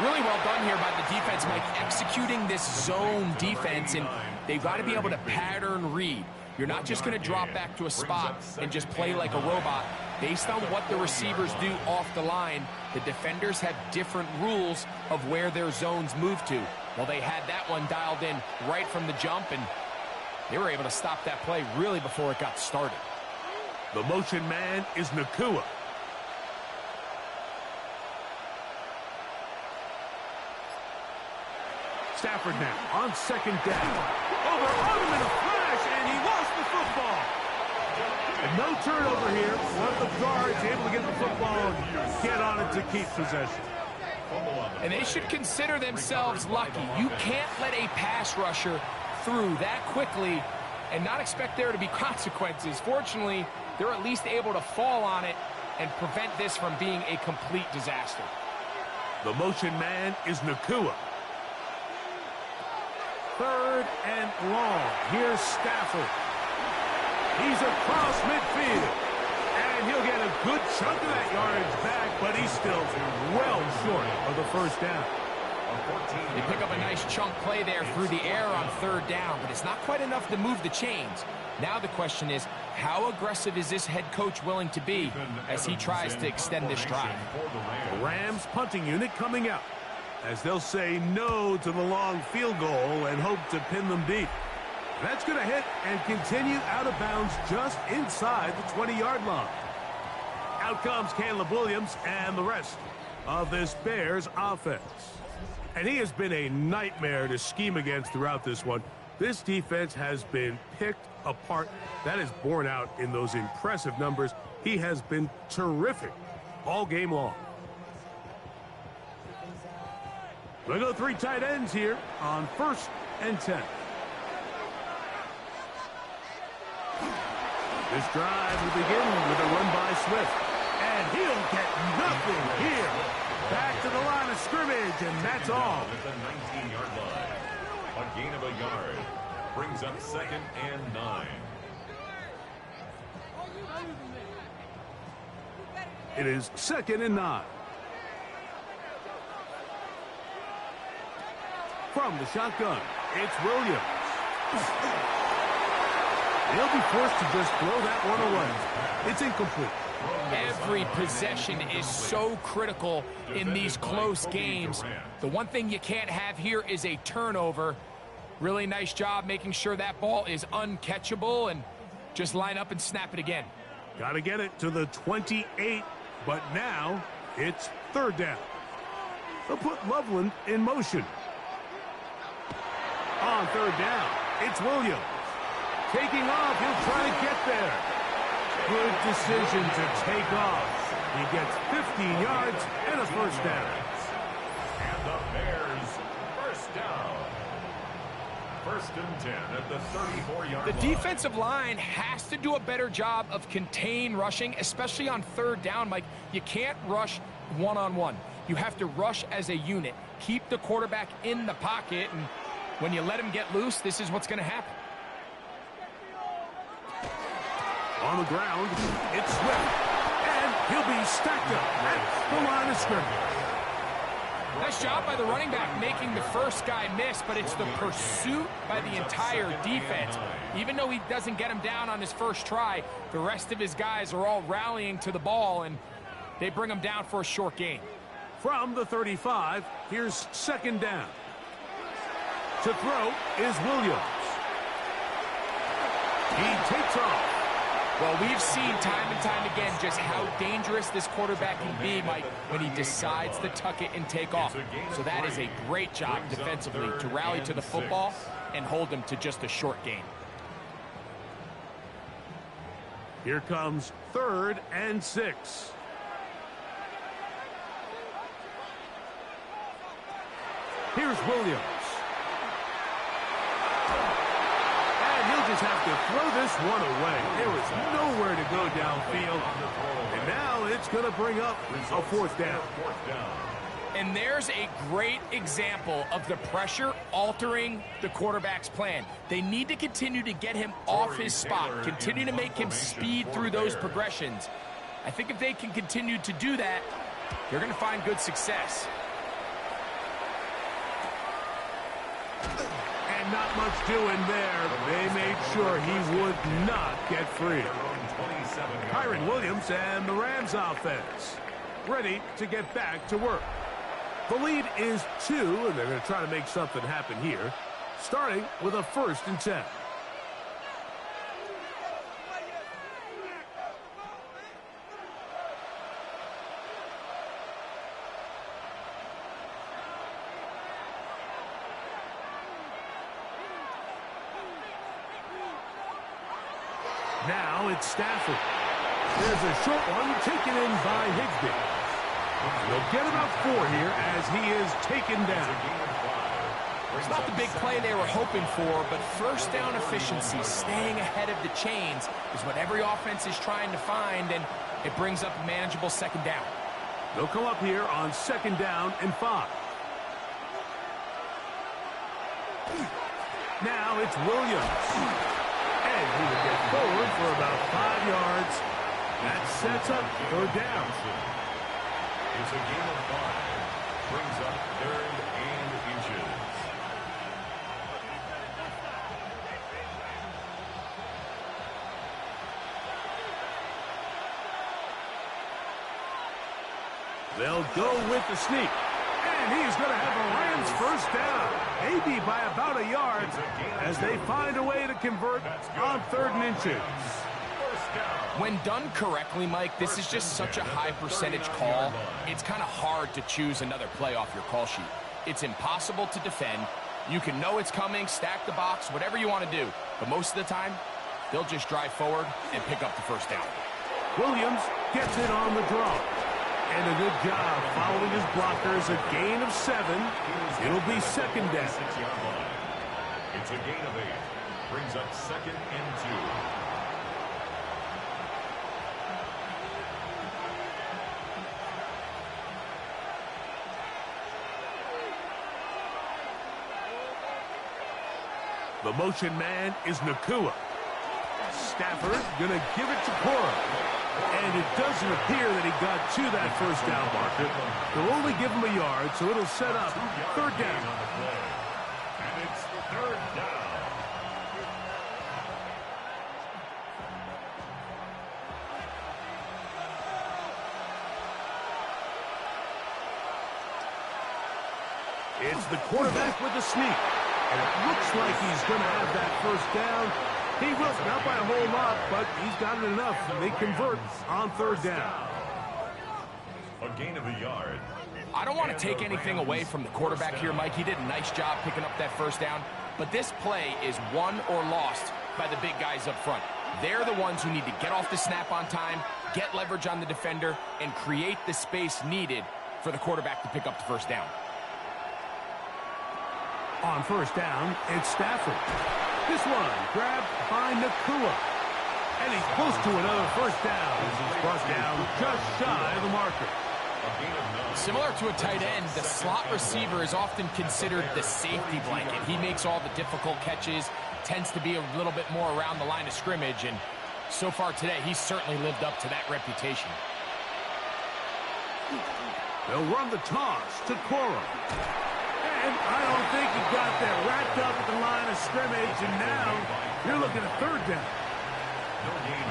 Really well done here by the defense, Mike, executing this zone defense, and they've got to be able to pattern read. You're not just going to drop back to a spot and just play like a robot. Based on what the receivers do off the line, the defenders have different rules of where their zones move to. Well, they had that one dialed in right from the jump, and they were able to stop that play really before it got started. The motion man is Nakua. Stafford now on 2nd down. Over on him in a flash, and he lost the football. And no turnover here. One of the guards able to get the football and get on it to keep possession. And they should consider themselves lucky. You can't let a pass rusher through that quickly and not expect there to be consequences. Fortunately, they're at least able to fall on it and prevent this from being a complete disaster. The motion man is Nakua. 3rd and long. Here's Stafford. He's across midfield. And he'll get a good chunk of that yardage back, but he's still well short of the first down. A They pick up a nice chunk play there through the air on third down, but it's not quite enough to move the chains. Now the question is, how aggressive is this head coach willing to be as he tries to extend this drive? The Rams punting unit coming out, as they'll say no to the long field goal and hope to pin them deep. That's going to hit and continue out of bounds just inside the 20-yard line. Out comes Caleb Williams and the rest of this Bears offense. And he has been a nightmare to scheme against throughout this one. This defense has been picked apart. That is borne out in those impressive numbers. He has been terrific all game long. We'll go 3 tight ends here on 1st and 10. This drive will begin with a run by Swift. And he'll get nothing here. Back to the line of scrimmage, and that's all. At the 19-yard line. A gain of a yard. Brings up 2nd and 9. It is 2nd and 9. From the shotgun, it's Williams. They'll be forced to just throw that one away. It's incomplete. Every possession is so critical in these close games. The one thing you can't have here is a turnover. Really nice job making sure that ball is uncatchable, and just line up and snap it again. Got to get it to the 28, but now it's 3rd down. They'll put Loveland in motion. On 3rd down, it's Williams. Taking off, he'll try to get there. Good decision to take off. He gets 15 yards and a 1st down. And the Bears, 1st down. 1st and 10 at the 34-yard line. The defensive line has to do a better job of contain rushing, especially on 3rd down, Mike. You can't rush one-on-one. You have to rush as a unit. Keep the quarterback in the pocket, and when you let him get loose, this is what's going to happen. On the ground, it's Swift. And he'll be stacked up at the line of scrimmage. Nice job by the running back making the first guy miss, but it's the pursuit by the entire defense. Even though he doesn't get him down on his first try, the rest of his guys are all rallying to the ball, and they bring him down for a short gain. From the 35, here's 2nd down. To throw is Williams. He takes off. Well, we've seen time and time again just how dangerous this quarterback can be, Mike, when he decides to tuck it and take off. So that is a great job defensively to rally to the football and hold him to just a short gain. Here comes 3rd and 6. Here's Williams. Just have to throw this one away. There is nowhere to go downfield. And now it's going to bring up a 4th down. And there's a great example of the pressure altering the quarterback's plan. They need to continue to get him off his spot, continue to make him speed through those progressions. I think if they can continue to do that, they're going to find good success. Not much doing there. They made sure he would not get free. Kyron Williams and the Rams offense ready to get back to work. The lead is 2, and they're going to try to make something happen here, starting with a 1st and 10. Now it's Stafford. There's a short one taken in by Higbee. They'll get about 4 here as he is taken down. It's not the big play they were hoping for, but 1st down efficiency, staying ahead of the chains, is what every offense is trying to find, and it brings up a manageable 2nd down. They'll come up here on 2nd down and 5. Now it's Williams. And he will get forward for about 5 yards. That sets up 3rd down. It's a gain of 5. brings up 3rd and inches. They'll go with the sneak. And he's going to have the Rams first down, maybe by about a yard, as they find a way to convert on 3rd and inches. When done correctly, Mike, this is just such a high percentage call. It's kind of hard to choose another play off your call sheet. It's impossible to defend. You can know it's coming, stack the box, whatever you want to do. But most of the time, they'll just drive forward and pick up the first down. Williams gets it on the draw. And a good job following his blockers. A gain of 7. It'll be 2nd down. It's a gain of 8. Brings up 2nd and 2. The motion man is Nakua. Stafford gonna give it to Cora. And it doesn't appear that he got to that first down marker. They'll only give him a yard, so it'll set up 3rd down. And it's 3rd down. It's the quarterback with the sneak. And it looks like he's going to have that first down. He will, not by a whole lot, but he's got it enough. They convert on 3rd down. A gain of a yard. I don't want to take anything away from the quarterback here, Mike. He did a nice job picking up that first down. But this play is won or lost by the big guys up front. They're the ones who need to get off the snap on time, get leverage on the defender, and create the space needed for the quarterback to pick up the first down. On 1st down, it's Stafford. This one grabbed by Nakua. And he's close to another first down as he's brought down just shy of the marker. Similar to a tight end, the slot receiver is often considered the safety blanket. He makes all the difficult catches, tends to be a little bit more around the line of scrimmage, and so far today, he's certainly lived up to that reputation. They'll run the toss to Cora. And I don't think he got that wrapped up at the line of scrimmage, and now you're looking at 3rd down.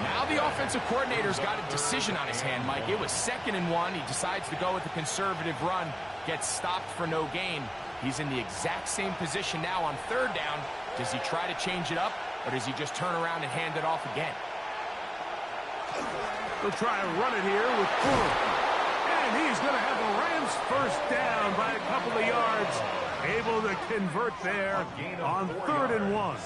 Now the offensive coordinator's got a decision on his hand, Mike. It was 2nd and 1. He decides to go with a conservative run, gets stopped for no gain. He's in the exact same position now on 3rd down. Does he try to change it up, or does he just turn around and hand it off again? They'll try and run it here with Cora. And he's going to have the Rams first down by a couple of yards. Able to convert there on 3rd and 1.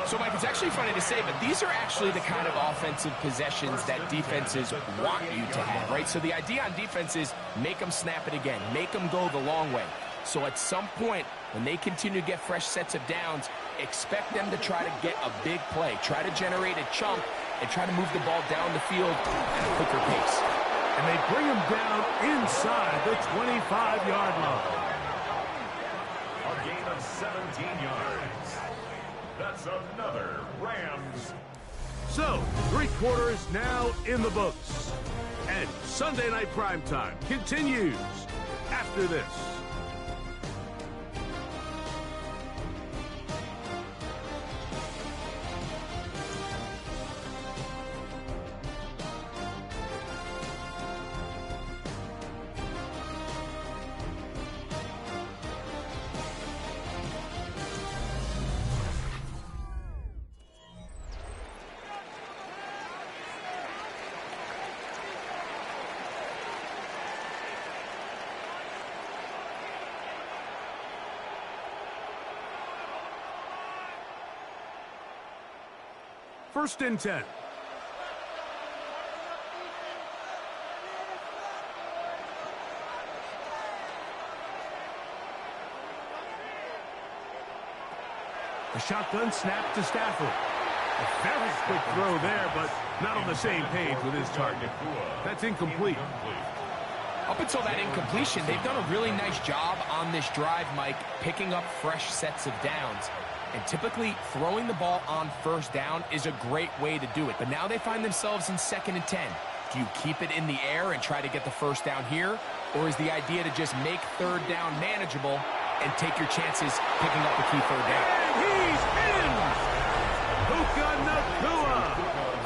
So, Mike, it's actually funny to say, but these are actually the kind of offensive possessions that defenses want you to have, right? So the idea on defense is make them snap it again, make them go the long way. So at some point, when they continue to get fresh sets of downs, expect them to try to get a big play, try to generate a chunk, and try to move the ball down the field at a quicker pace. And they bring him down inside the 25-yard line. A gain of 17 yards. That's another Rams. So, 3 quarters now in the books. And Sunday Night Primetime continues after this. First and 10. A shotgun snap to Stafford. A very quick throw there, but not on the same page with his target. That's incomplete. Up until that incompletion, they've done a really nice job on this drive, Mike, picking up fresh sets of downs. And typically, throwing the ball on first down is a great way to do it. But now they find themselves in 2nd and 10. Do you keep it in the air and try to get the first down here? Or is the idea to just make third down manageable and take your chances picking up the key third down? And he's in! Puka Nacua!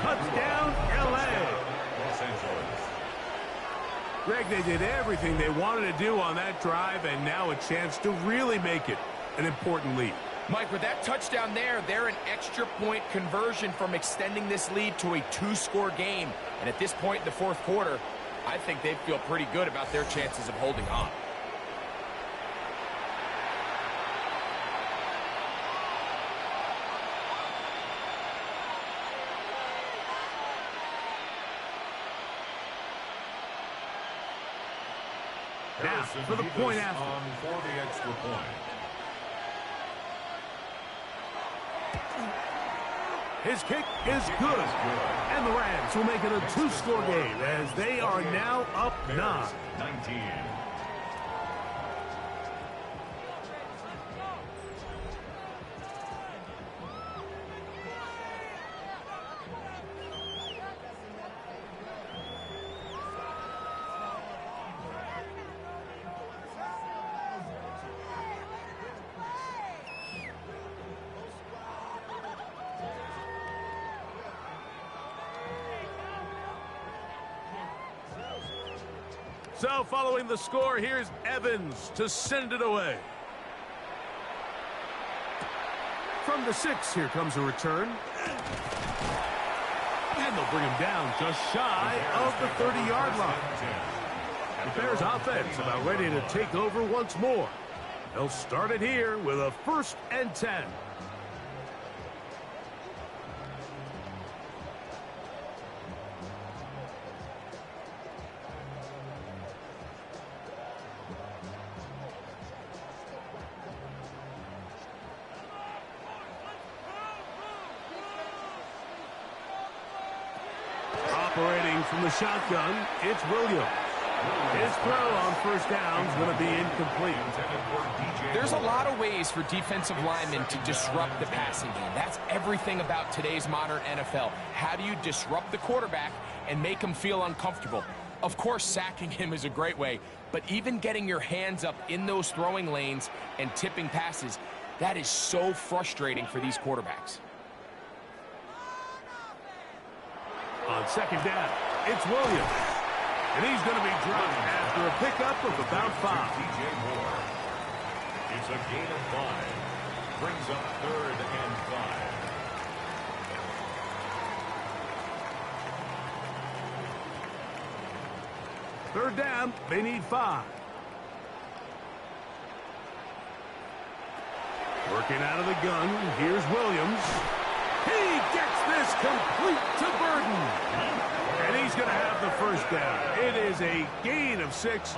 Touchdown, L.A. Los Angeles. Greg, they did everything they wanted to do on that drive, and now a chance to really make it an important lead. Mike, with that touchdown there, they're an extra point conversion from extending this lead to a 2-score game. And at this point in the fourth quarter, I think they feel pretty good about their chances of holding on. Now, for the point after. For the extra point. His kick is good. And the Rams will make it a 2-score game as they are now up 9. 19. So following the score, here's Evans to send it away. From the 6, here comes a return. And they'll bring him down just shy of the 30-yard line. The Bears offense about ready to take over once more. They'll start it here with a 1st and 10. Operating from the shotgun, it's Williams. His throw on 1st down is going to be incomplete. There's a lot of ways for defensive linemen to disrupt the passing game. That's everything about today's modern NFL. How do you disrupt the quarterback and make him feel uncomfortable? Of course, sacking him is a great way, but even getting your hands up in those throwing lanes and tipping passes, that is so frustrating for these quarterbacks. On 2nd down, it's Williams. And he's going to be dropped after a pickup of about 5. DJ Moore. It's a gain of 5. Brings up 3rd and 5. 3rd down, they need 5. Working out of the gun, here's Williams. He gets this complete to Burden. And he's going to have the 1st down. It is a gain of 6.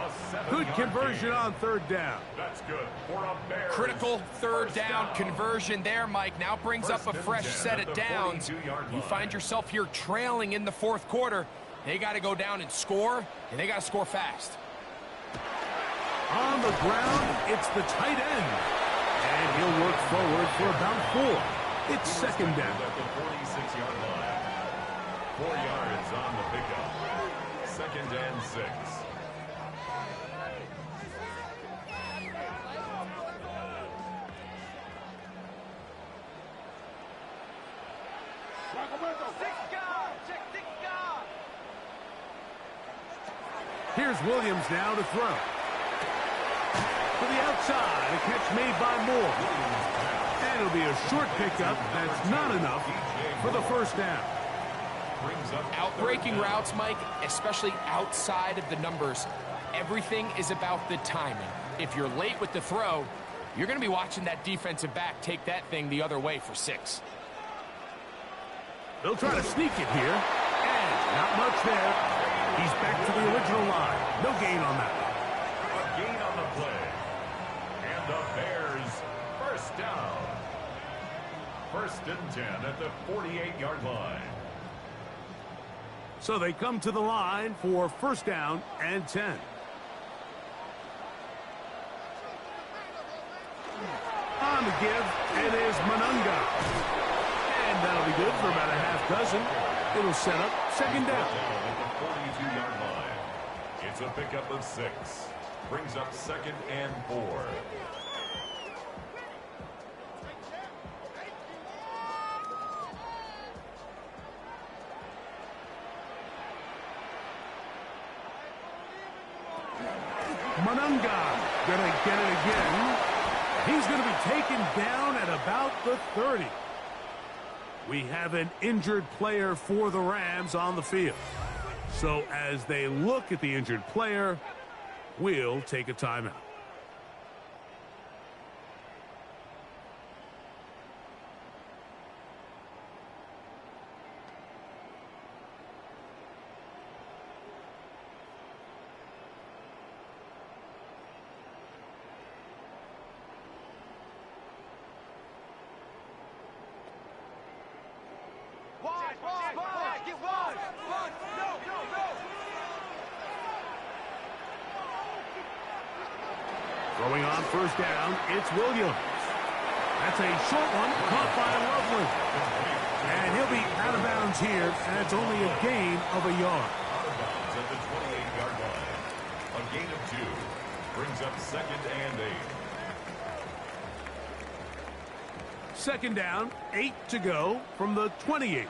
Good conversion on 3rd down. That's good for a Bears. Critical 3rd down conversion there, Mike. Now brings up a fresh set of downs. You find yourself here trailing in the 4th quarter. They got to go down and score, and they got to score fast. On the ground, it's the tight end. And he'll work forward for about 4. It's 2nd down. At the 46-yard line. 4 yards on the pickup. 2nd and 6. Here's Williams now to throw. To the outside, a catch made by Moore. And it'll be a short pickup. That's not enough for the 1st down. Outbreaking routes, Mike, especially outside of the numbers, everything is about the timing. If you're late with the throw, you're going to be watching that defensive back take that thing the other way for 6. They'll try to sneak it here. And not much there. He's back to the original line. No gain on that. A gain on the play. And the Bears, 1st down. 1st and 10 at the 48-yard line. So they come to the line for 1st down and 10. On the give, it is Manunga. And that'll be good for about a half dozen. It'll set up 2nd down. pickup of 6. Brings up 2nd and 4. Manunga gonna get it again. He's gonna be taken down at about the 30. We have an injured player for the Rams on the field. So as they look at the injured player, we'll take a timeout. Throwing on first down, it's Williams. That's a short one, caught by Loveland. And he'll be out of bounds here, and it's only a gain of a yard. Out of bounds at the 28-yard line. A gain of 2. Brings up 2nd and 8. Second down, 8 to go from the 28.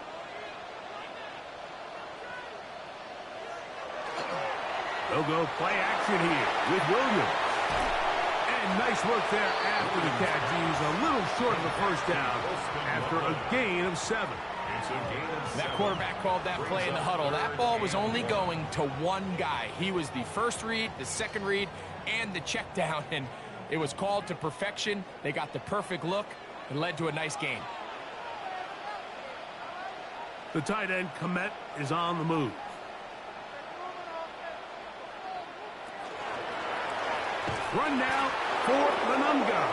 They'll go play action here with Williams. And nice work there after the catch. He's a little short of the first down after a gain of 7. That quarterback called that play in the huddle. That ball was only going to one guy. He was the first read, the second read, and the check down. And it was called to perfection. They got the perfect look and led to a nice gain. The tight end, Komet, is on the move. Run now for Manunga.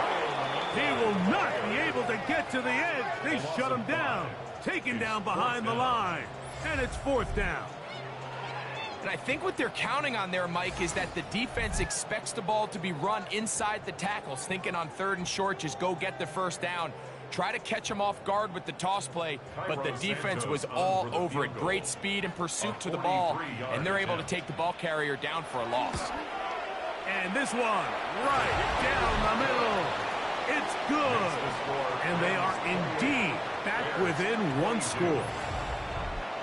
He will not be able to get to the edge. They shut him down. Taken down behind the line. And it's 4th down. And I think what they're counting on there, Mike, is that the defense expects the ball to be run inside the tackles, thinking on 3rd and short, just go get the first down. Try to catch him off guard with the toss play, but the defense was all over it. Great speed and pursuit to the ball, and they're able to take the ball carrier down for a loss. And this one, right down the middle. It's good. And they are indeed back within 1 score.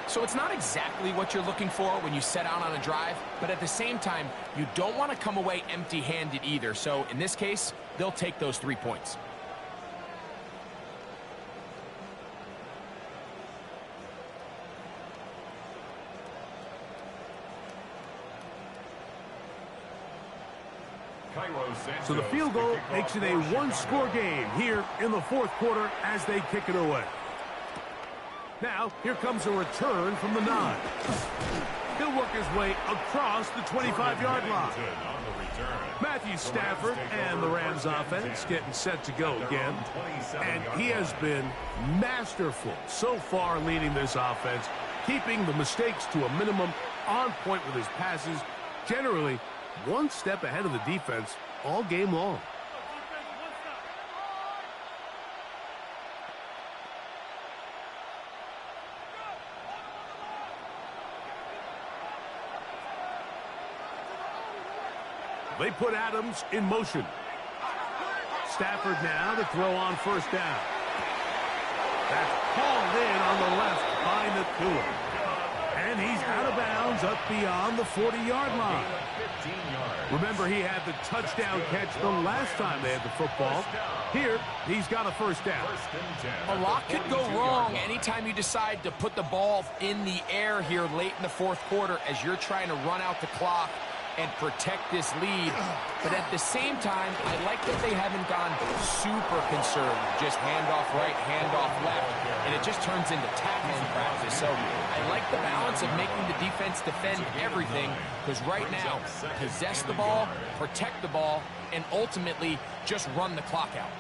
So it's not exactly what you're looking for when you set out on a drive, but at the same time, you don't want to come away empty-handed either. So in this case, they'll take those 3 points. So the field goal makes it a 1-score game here in the 4th quarter as they kick it away. Now, here comes a return from the 9. He'll work his way across the 25-yard line. Matthew Stafford and the Rams offense getting set to go again. And he has been masterful so far leading this offense, keeping the mistakes to a minimum, on point with his passes, generally 1 step ahead of the defense all game long. They put Adams in motion. Stafford now to throw on first down. That's hauled in on the left by Nakua. And he's out of bounds up beyond the 40-yard line. Remember, he had the touchdown catch the last time they had the football. Here, he's got a first down. A lot could go wrong anytime you decide to put the ball in the air here late in the 4th quarter as you're trying to run out the clock and protect this lead. But at the same time, I like that they haven't gone super conservative. Just handoff right, handoff left, and it just turns into tackling practice. So I like the balance of making the defense defend everything, because right now, possess the ball, protect the ball, and ultimately just run the clock out.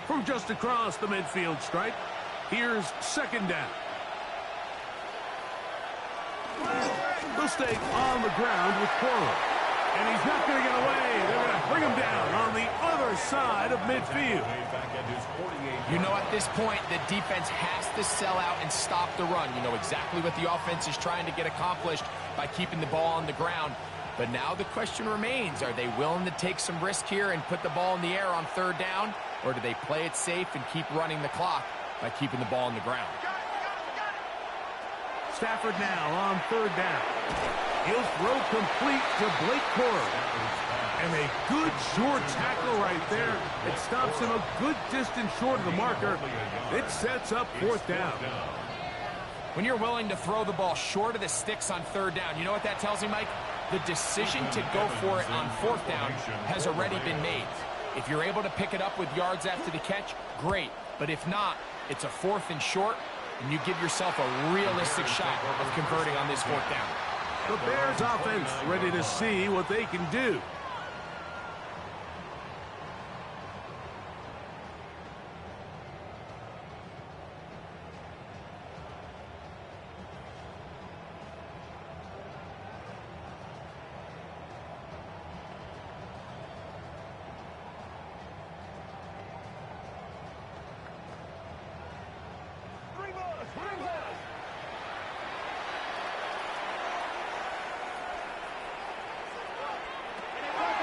From just across the midfield stripe, here's 2nd down. They'll stay on the ground with Quirrell. And he's not going to get away. They're going to bring him down on the other side of midfield. You know, at this point, the defense has to sell out and stop the run. You know exactly what the offense is trying to get accomplished by keeping the ball on the ground. But now the question remains, are they willing to take some risk here and put the ball in the air on third down? Or do they play it safe and keep running the clock by keeping the ball on the ground? Stafford now on third down. He'll throw complete to Blake Corum. And a good short tackle right there. It stops him a good distance short of the marker. It sets up fourth down. When you're willing to throw the ball short of the sticks on third down, you know what that tells me, Mike? The decision to go for it on fourth down has already been made. If you're able to pick it up with yards after the catch, great. But if not, it's a fourth and short, and you give yourself a realistic shot of converting on this fourth down. The Bears offense ready to see what they can do.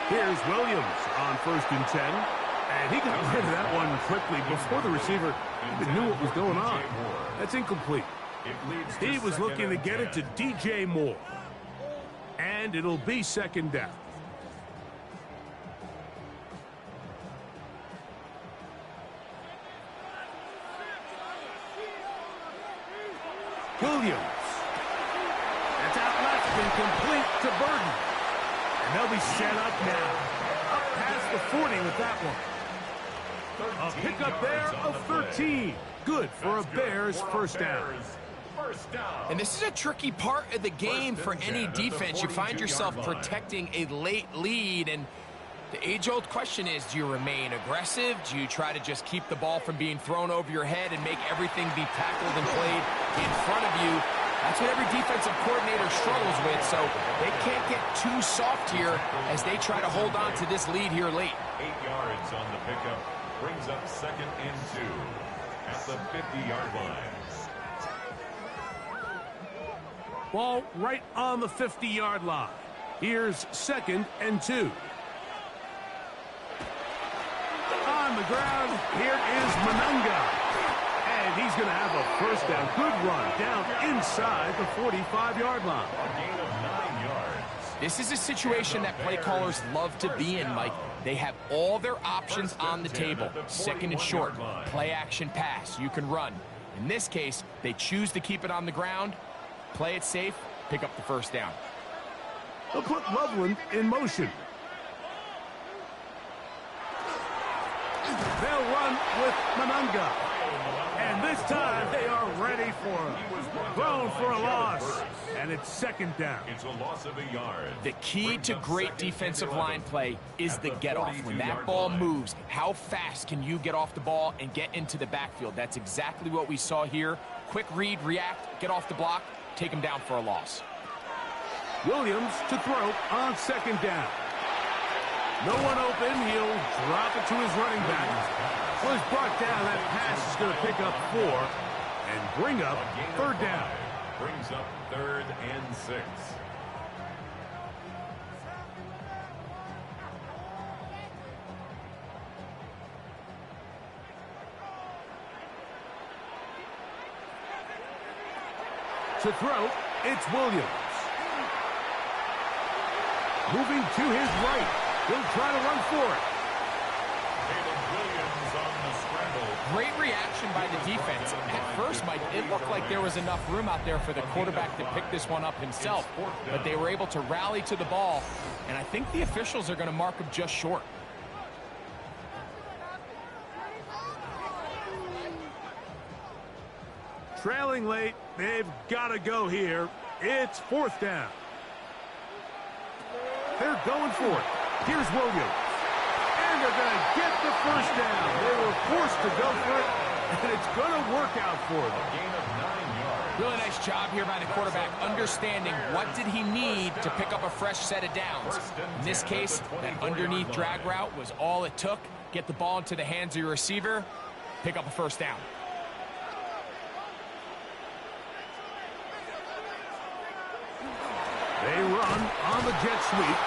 Here's Williams on 1st and 10. And he got rid of that one quickly before the receiver even knew what was going on. That's incomplete. He was looking to get it to DJ Moore. And it'll be second down. Williams. That's out left and complete to Burton. And they'll be set up now. Up past the 40 with that one. A pickup there of 13. Good for a Bears first down. And this is a tricky part of the game for any defense. You find yourself protecting a late lead, and the age-old question is, do you remain aggressive? Do you try to just keep the ball from being thrown over your head and make everything be tackled and played in front of you? That's what every defensive coordinator struggles with, so they can't get too soft here as they try to hold on to this lead here late. 8 yards on the pickup brings up 2nd and 2 at the 50-yard line. Ball right on the 50-yard line. Here's 2nd and 2. On the ground, here is Manunga. And he's going to have a first down. Good run down inside the 45-yard line. A gain of 9 yards. This is a situation that play callers love to be in, Mike. They have all their options on the table. 2nd and short, play action pass. You can run. In this case, they choose to keep it on the ground, play it safe, pick up the first down. They'll put Loveland in motion. They'll run with Manunga. And this time they are ready for him. Thrown for a loss. And it's 2nd down. It's a loss of a yard. The key to great defensive line play is the get-off. When that ball moves, how fast can you get off the ball and get into the backfield? That's exactly what we saw here. Quick read, react, get off the block, take him down for a loss. Williams to throw on 2nd down. No one open. He'll drop it to his running back. Well, he's brought down. That pass is going to pick up 4 and bring up 3rd down. Brings up 3rd and 6. To throw, it's Williams. Moving to his right. He'll try to run for it. Williams on the scramble. Great reaction by the defense. At first, Mike, it looked like there was enough room out there for the quarterback to pick this one up himself. But they were able to rally to the ball, and I think the officials are going to mark him just short. Trailing late, they've got to go here. It's 4th down. They're going for it. Here's Williams. And they're going to get the first down. They were forced to go for it, and it's going to work out for them. A gain of 9 yards. Really nice job here by the quarterback, understanding what did he need to pick up a fresh set of downs. In this case, that underneath drag route was all it took. Get the ball into the hands of your receiver, pick up a first down. They run on the jet sweep,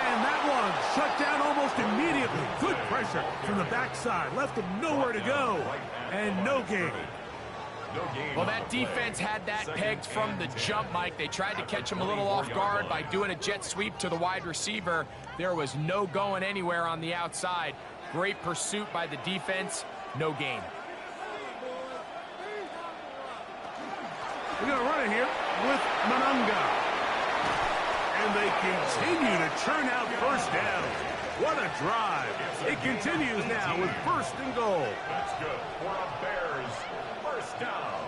and that one shut down almost immediately. Good pressure from the backside, left him nowhere to go, and no gain. Well, that defense had that pegged from the jump, Mike. They tried to catch him a little off guard by doing a jet sweep to the wide receiver. There was no going anywhere on the outside. Great pursuit by the defense, no gain. We're going to run it here with Manunga. And they continue to churn out first down. What a drive. It continues now with first and goal. That's good for a Bears first down.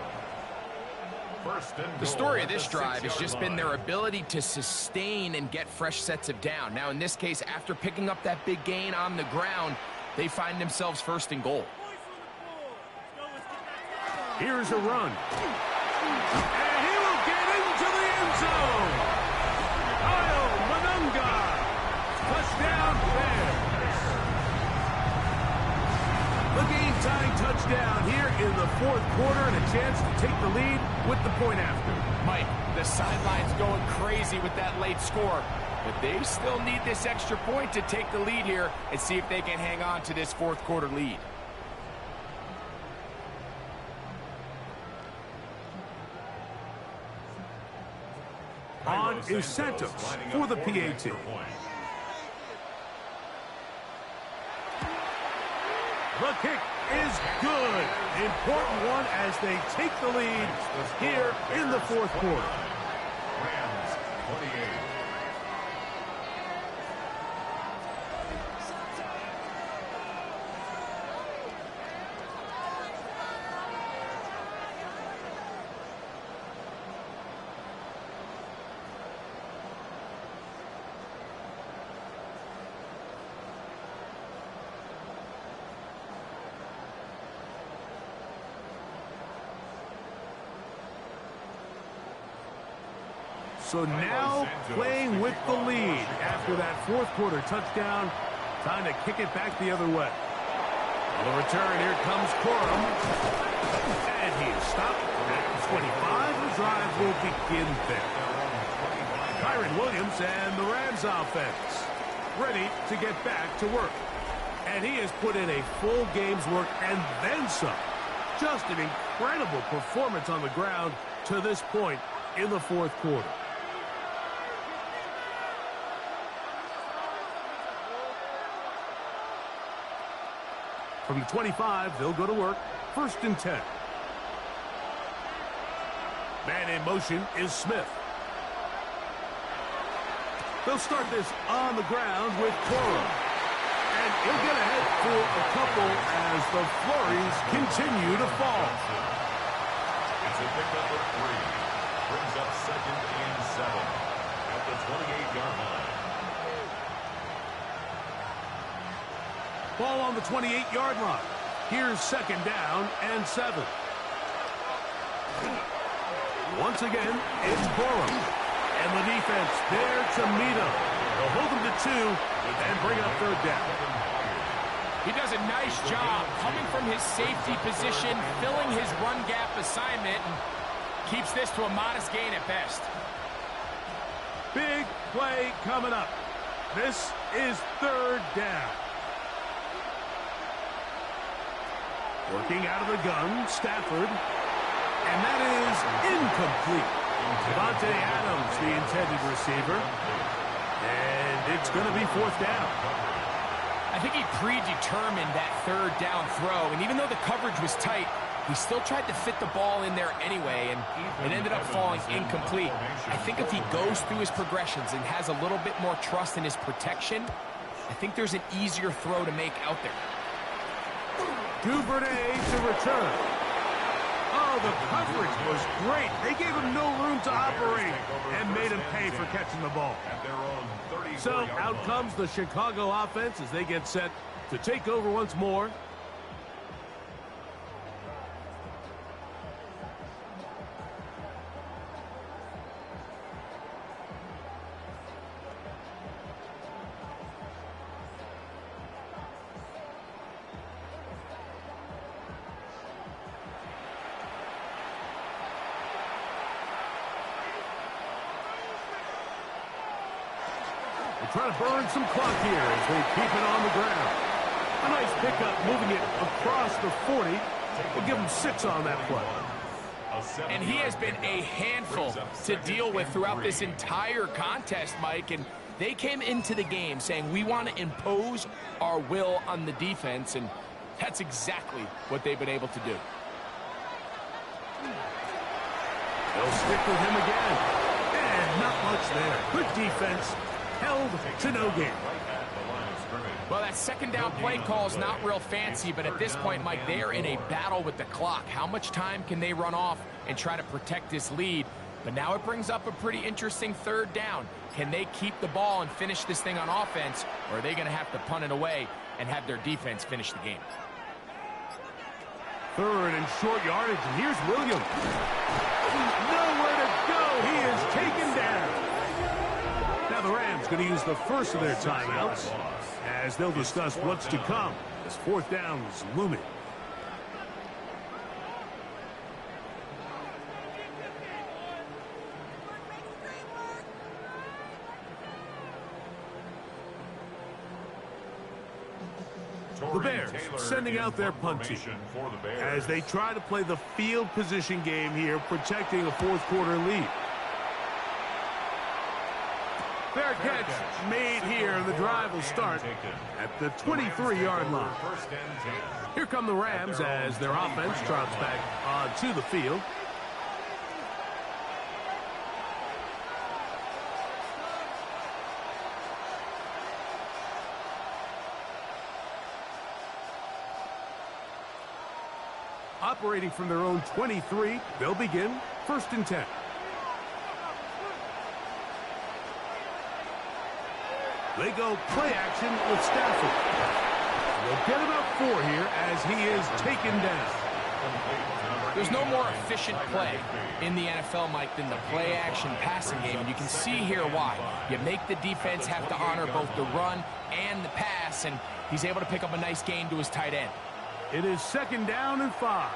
First and goal. The story of this drive has just been their ability to sustain and get fresh sets of down. Now, in this case, after picking up that big gain on the ground, they find themselves first and goal. Here's a run. And he will get into the end zone. Touchdown, Bears. The game-tying touchdown here in the fourth quarter and a chance to take the lead with the point after. Mike, the sideline's going crazy with that late score, but they still need this extra point to take the lead here and see if they can hang on to this fourth quarter lead. On is Santos for the PAT. The kick is good. Important one as they take the lead here in the fourth quarter. Rams 28. So now playing with the lead after that fourth quarter touchdown. Time to kick it back the other way. On the return, here comes Corum. And he is stopped at the 25. The drive will begin there. Kyron Williams and the Rams offense ready to get back to work. And he has put in a full game's work and then some. Just an incredible performance on the ground to this point in the fourth quarter. From the 25, they'll go to work. First and 10. Man in motion is Smith. They'll start this on the ground with Corum. And he'll get ahead for a couple as the flurries continue to fall. It's a pickup of 3. Brings up second and 7 at the 28-yard line. Ball on the 28-yard line. Here's second down and 7. Once again, it's Corum. And the defense there to meet him. They'll hold him to 2 and bring up third down. He does a nice job coming from his safety position, filling his run gap assignment, and keeps this to a modest gain at best. Big play coming up. This is third down. Working out of the gun, Stafford. And that is incomplete. Devontae Adams, the intended receiver. And it's going to be fourth down. I think he predetermined that third down throw, and even though the coverage was tight, he still tried to fit the ball in there anyway, and it ended up falling incomplete. I think if he goes through his progressions and has a little bit more trust in his protection, I think there's an easier throw to make out there. Duvernay to return. Oh, the coverage was great. They gave him no room to operate and made him pay for catching the ball. So out comes the Chicago offense as they get set to take over once more. They try to burn some clock here as they keep it on the ground. A nice pickup moving it across the 40. We'll give him 6 on that play. And he has been a handful to deal with throughout this entire contest, Mike. And they came into the game saying, we want to impose our will on the defense. And that's exactly what they've been able to do. They'll stick with him again. And not much there. Good defense. Held to no gain. Well, that second down play call is not real fancy, but at this point, Mike, they are in a battle with the clock. How much time can they run off and try to protect this lead? But now it brings up a pretty interesting third down. Can they keep the ball and finish this thing on offense, or are they going to have to punt it away and have their defense finish the game? Third and short yardage, and here's Williams. Nowhere to go. He is taken down. Now the Rams going to use the first of their timeouts as they'll discuss what's to come as fourth down is looming. The Bears sending out their punt team as they try to play the field position game here, protecting a fourth quarter lead. Fair catch made here, and the drive will start at the 23-yard line. Here come the Rams as their offense trots back onto the field. Operating from their own 23, they'll begin 1st and 10. They go play action with Stafford. They'll get about 4 here as he is taken down. There's no more efficient play in the NFL, Mike, than the play action passing game. And you can see here why. You make the defense have to honor both the run and the pass, and he's able to pick up a nice gain to his tight end. It is 2nd down and 5.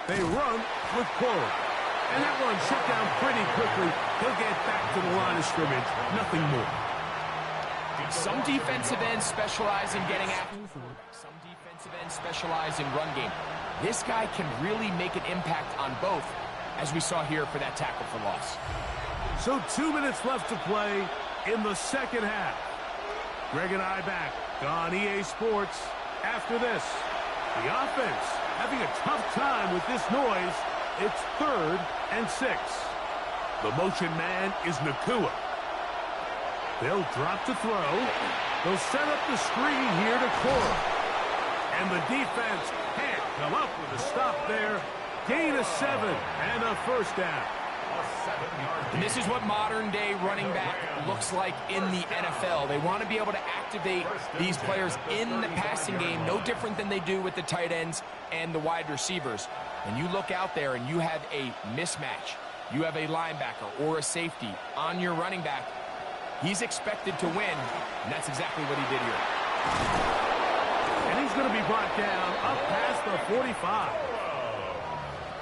They run with Cole. And that one shut down pretty quickly. He'll get back to the line of scrimmage. Nothing more. Some defensive ends specialize in getting after. Some defensive ends specialize in run game. This guy can really make an impact on both, as we saw here for that tackle for loss. So 2 minutes left to play in the second half. Greg and I back on EA Sports after this. The offense having a tough time with this noise. It's 3rd and 6. The motion man is Nakua. They'll drop to throw. They'll set up the screen here to Cora. And the defense can't come up with a stop there. Gain of 7 and a 1st down. And this is what modern-day running back looks like in the NFL. They want to be able to activate these players in the passing game, no different than they do with the tight ends and the wide receivers. And you look out there and you have a mismatch. You have a linebacker or a safety on your running back. He's expected to win, and that's exactly what he did here. And he's going to be brought down up past the 45.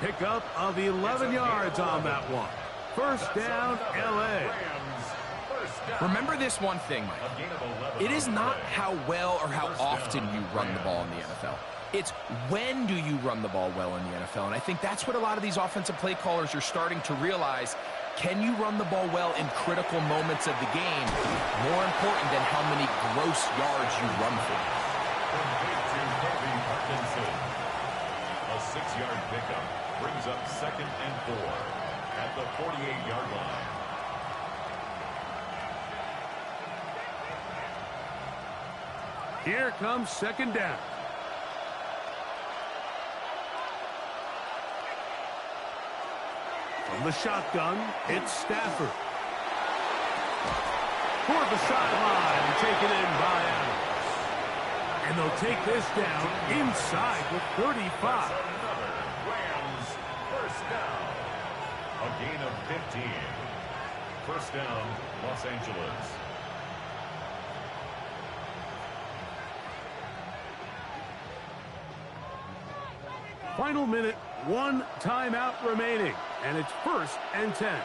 Pickup of 11 yards on that one. 1st down, L.A. Remember this one thing, Mike. It is not how well or how often you run the ball in the NFL. It's when do you run the ball well in the NFL. And I think that's what a lot of these offensive play callers are starting to realize. Can you run the ball well in critical moments of the game? More important than how many gross yards you run for. A 6-yard pickup brings up 2nd and 4 at the 48-yard line. Here comes 2nd down. From the shotgun, it's Stafford. Toward the sideline and taken in by Adams. And they'll take this down inside the 35. Rams, 1st down. A gain of 15. 1st down, Los Angeles. Final minute, 1 timeout remaining, and it's 1st and 10.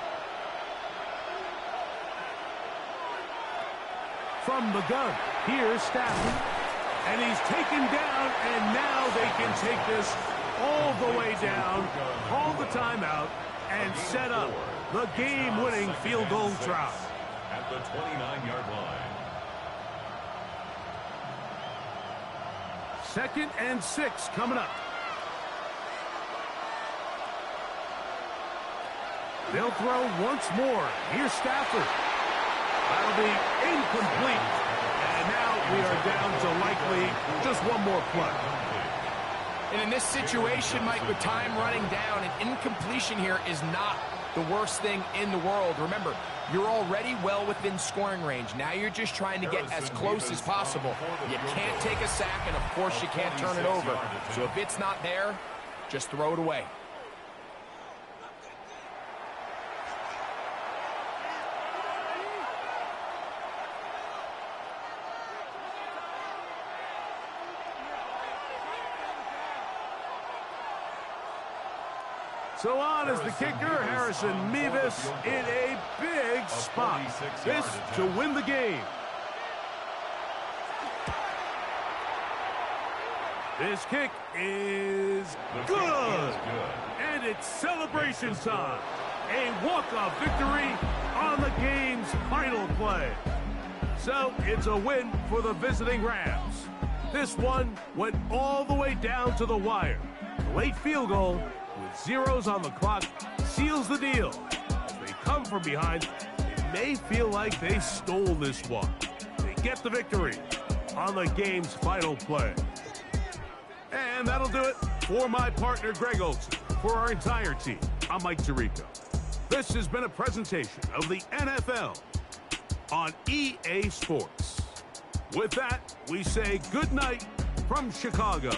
From the gun, here's Stafford, and he's taken down, and now they can take this all the way down, call the timeout, and set up the game-winning field goal try. At the 29-yard line. 2nd and 6 coming up. They'll throw once more. Here's Stafford. That'll be incomplete. And now we are down to likely just one more play. And in this situation, Mike, with time running down, an incompletion here is not the worst thing in the world. Remember, you're already well within scoring range. Now you're just trying to get as close as possible. You can't take a sack, and of course you can't turn it over. So if it's not there, just throw it away. So on is the kicker, Harrison Mevis, in a big spot. This to win the game. This kick is good. And it's celebration time. A walk-off victory on the game's final play. So it's a win for the visiting Rams. This one went all the way down to the wire. The late field goal with zeros on the clock seals the deal. As they come from behind, it may feel like they stole this one. They get the victory on the game's final play. And that'll do it for my partner, Greg Olson. For our entire team, I'm Mike Tirico. This has been a presentation of the NFL on EA Sports. With that, we say good night from Chicago.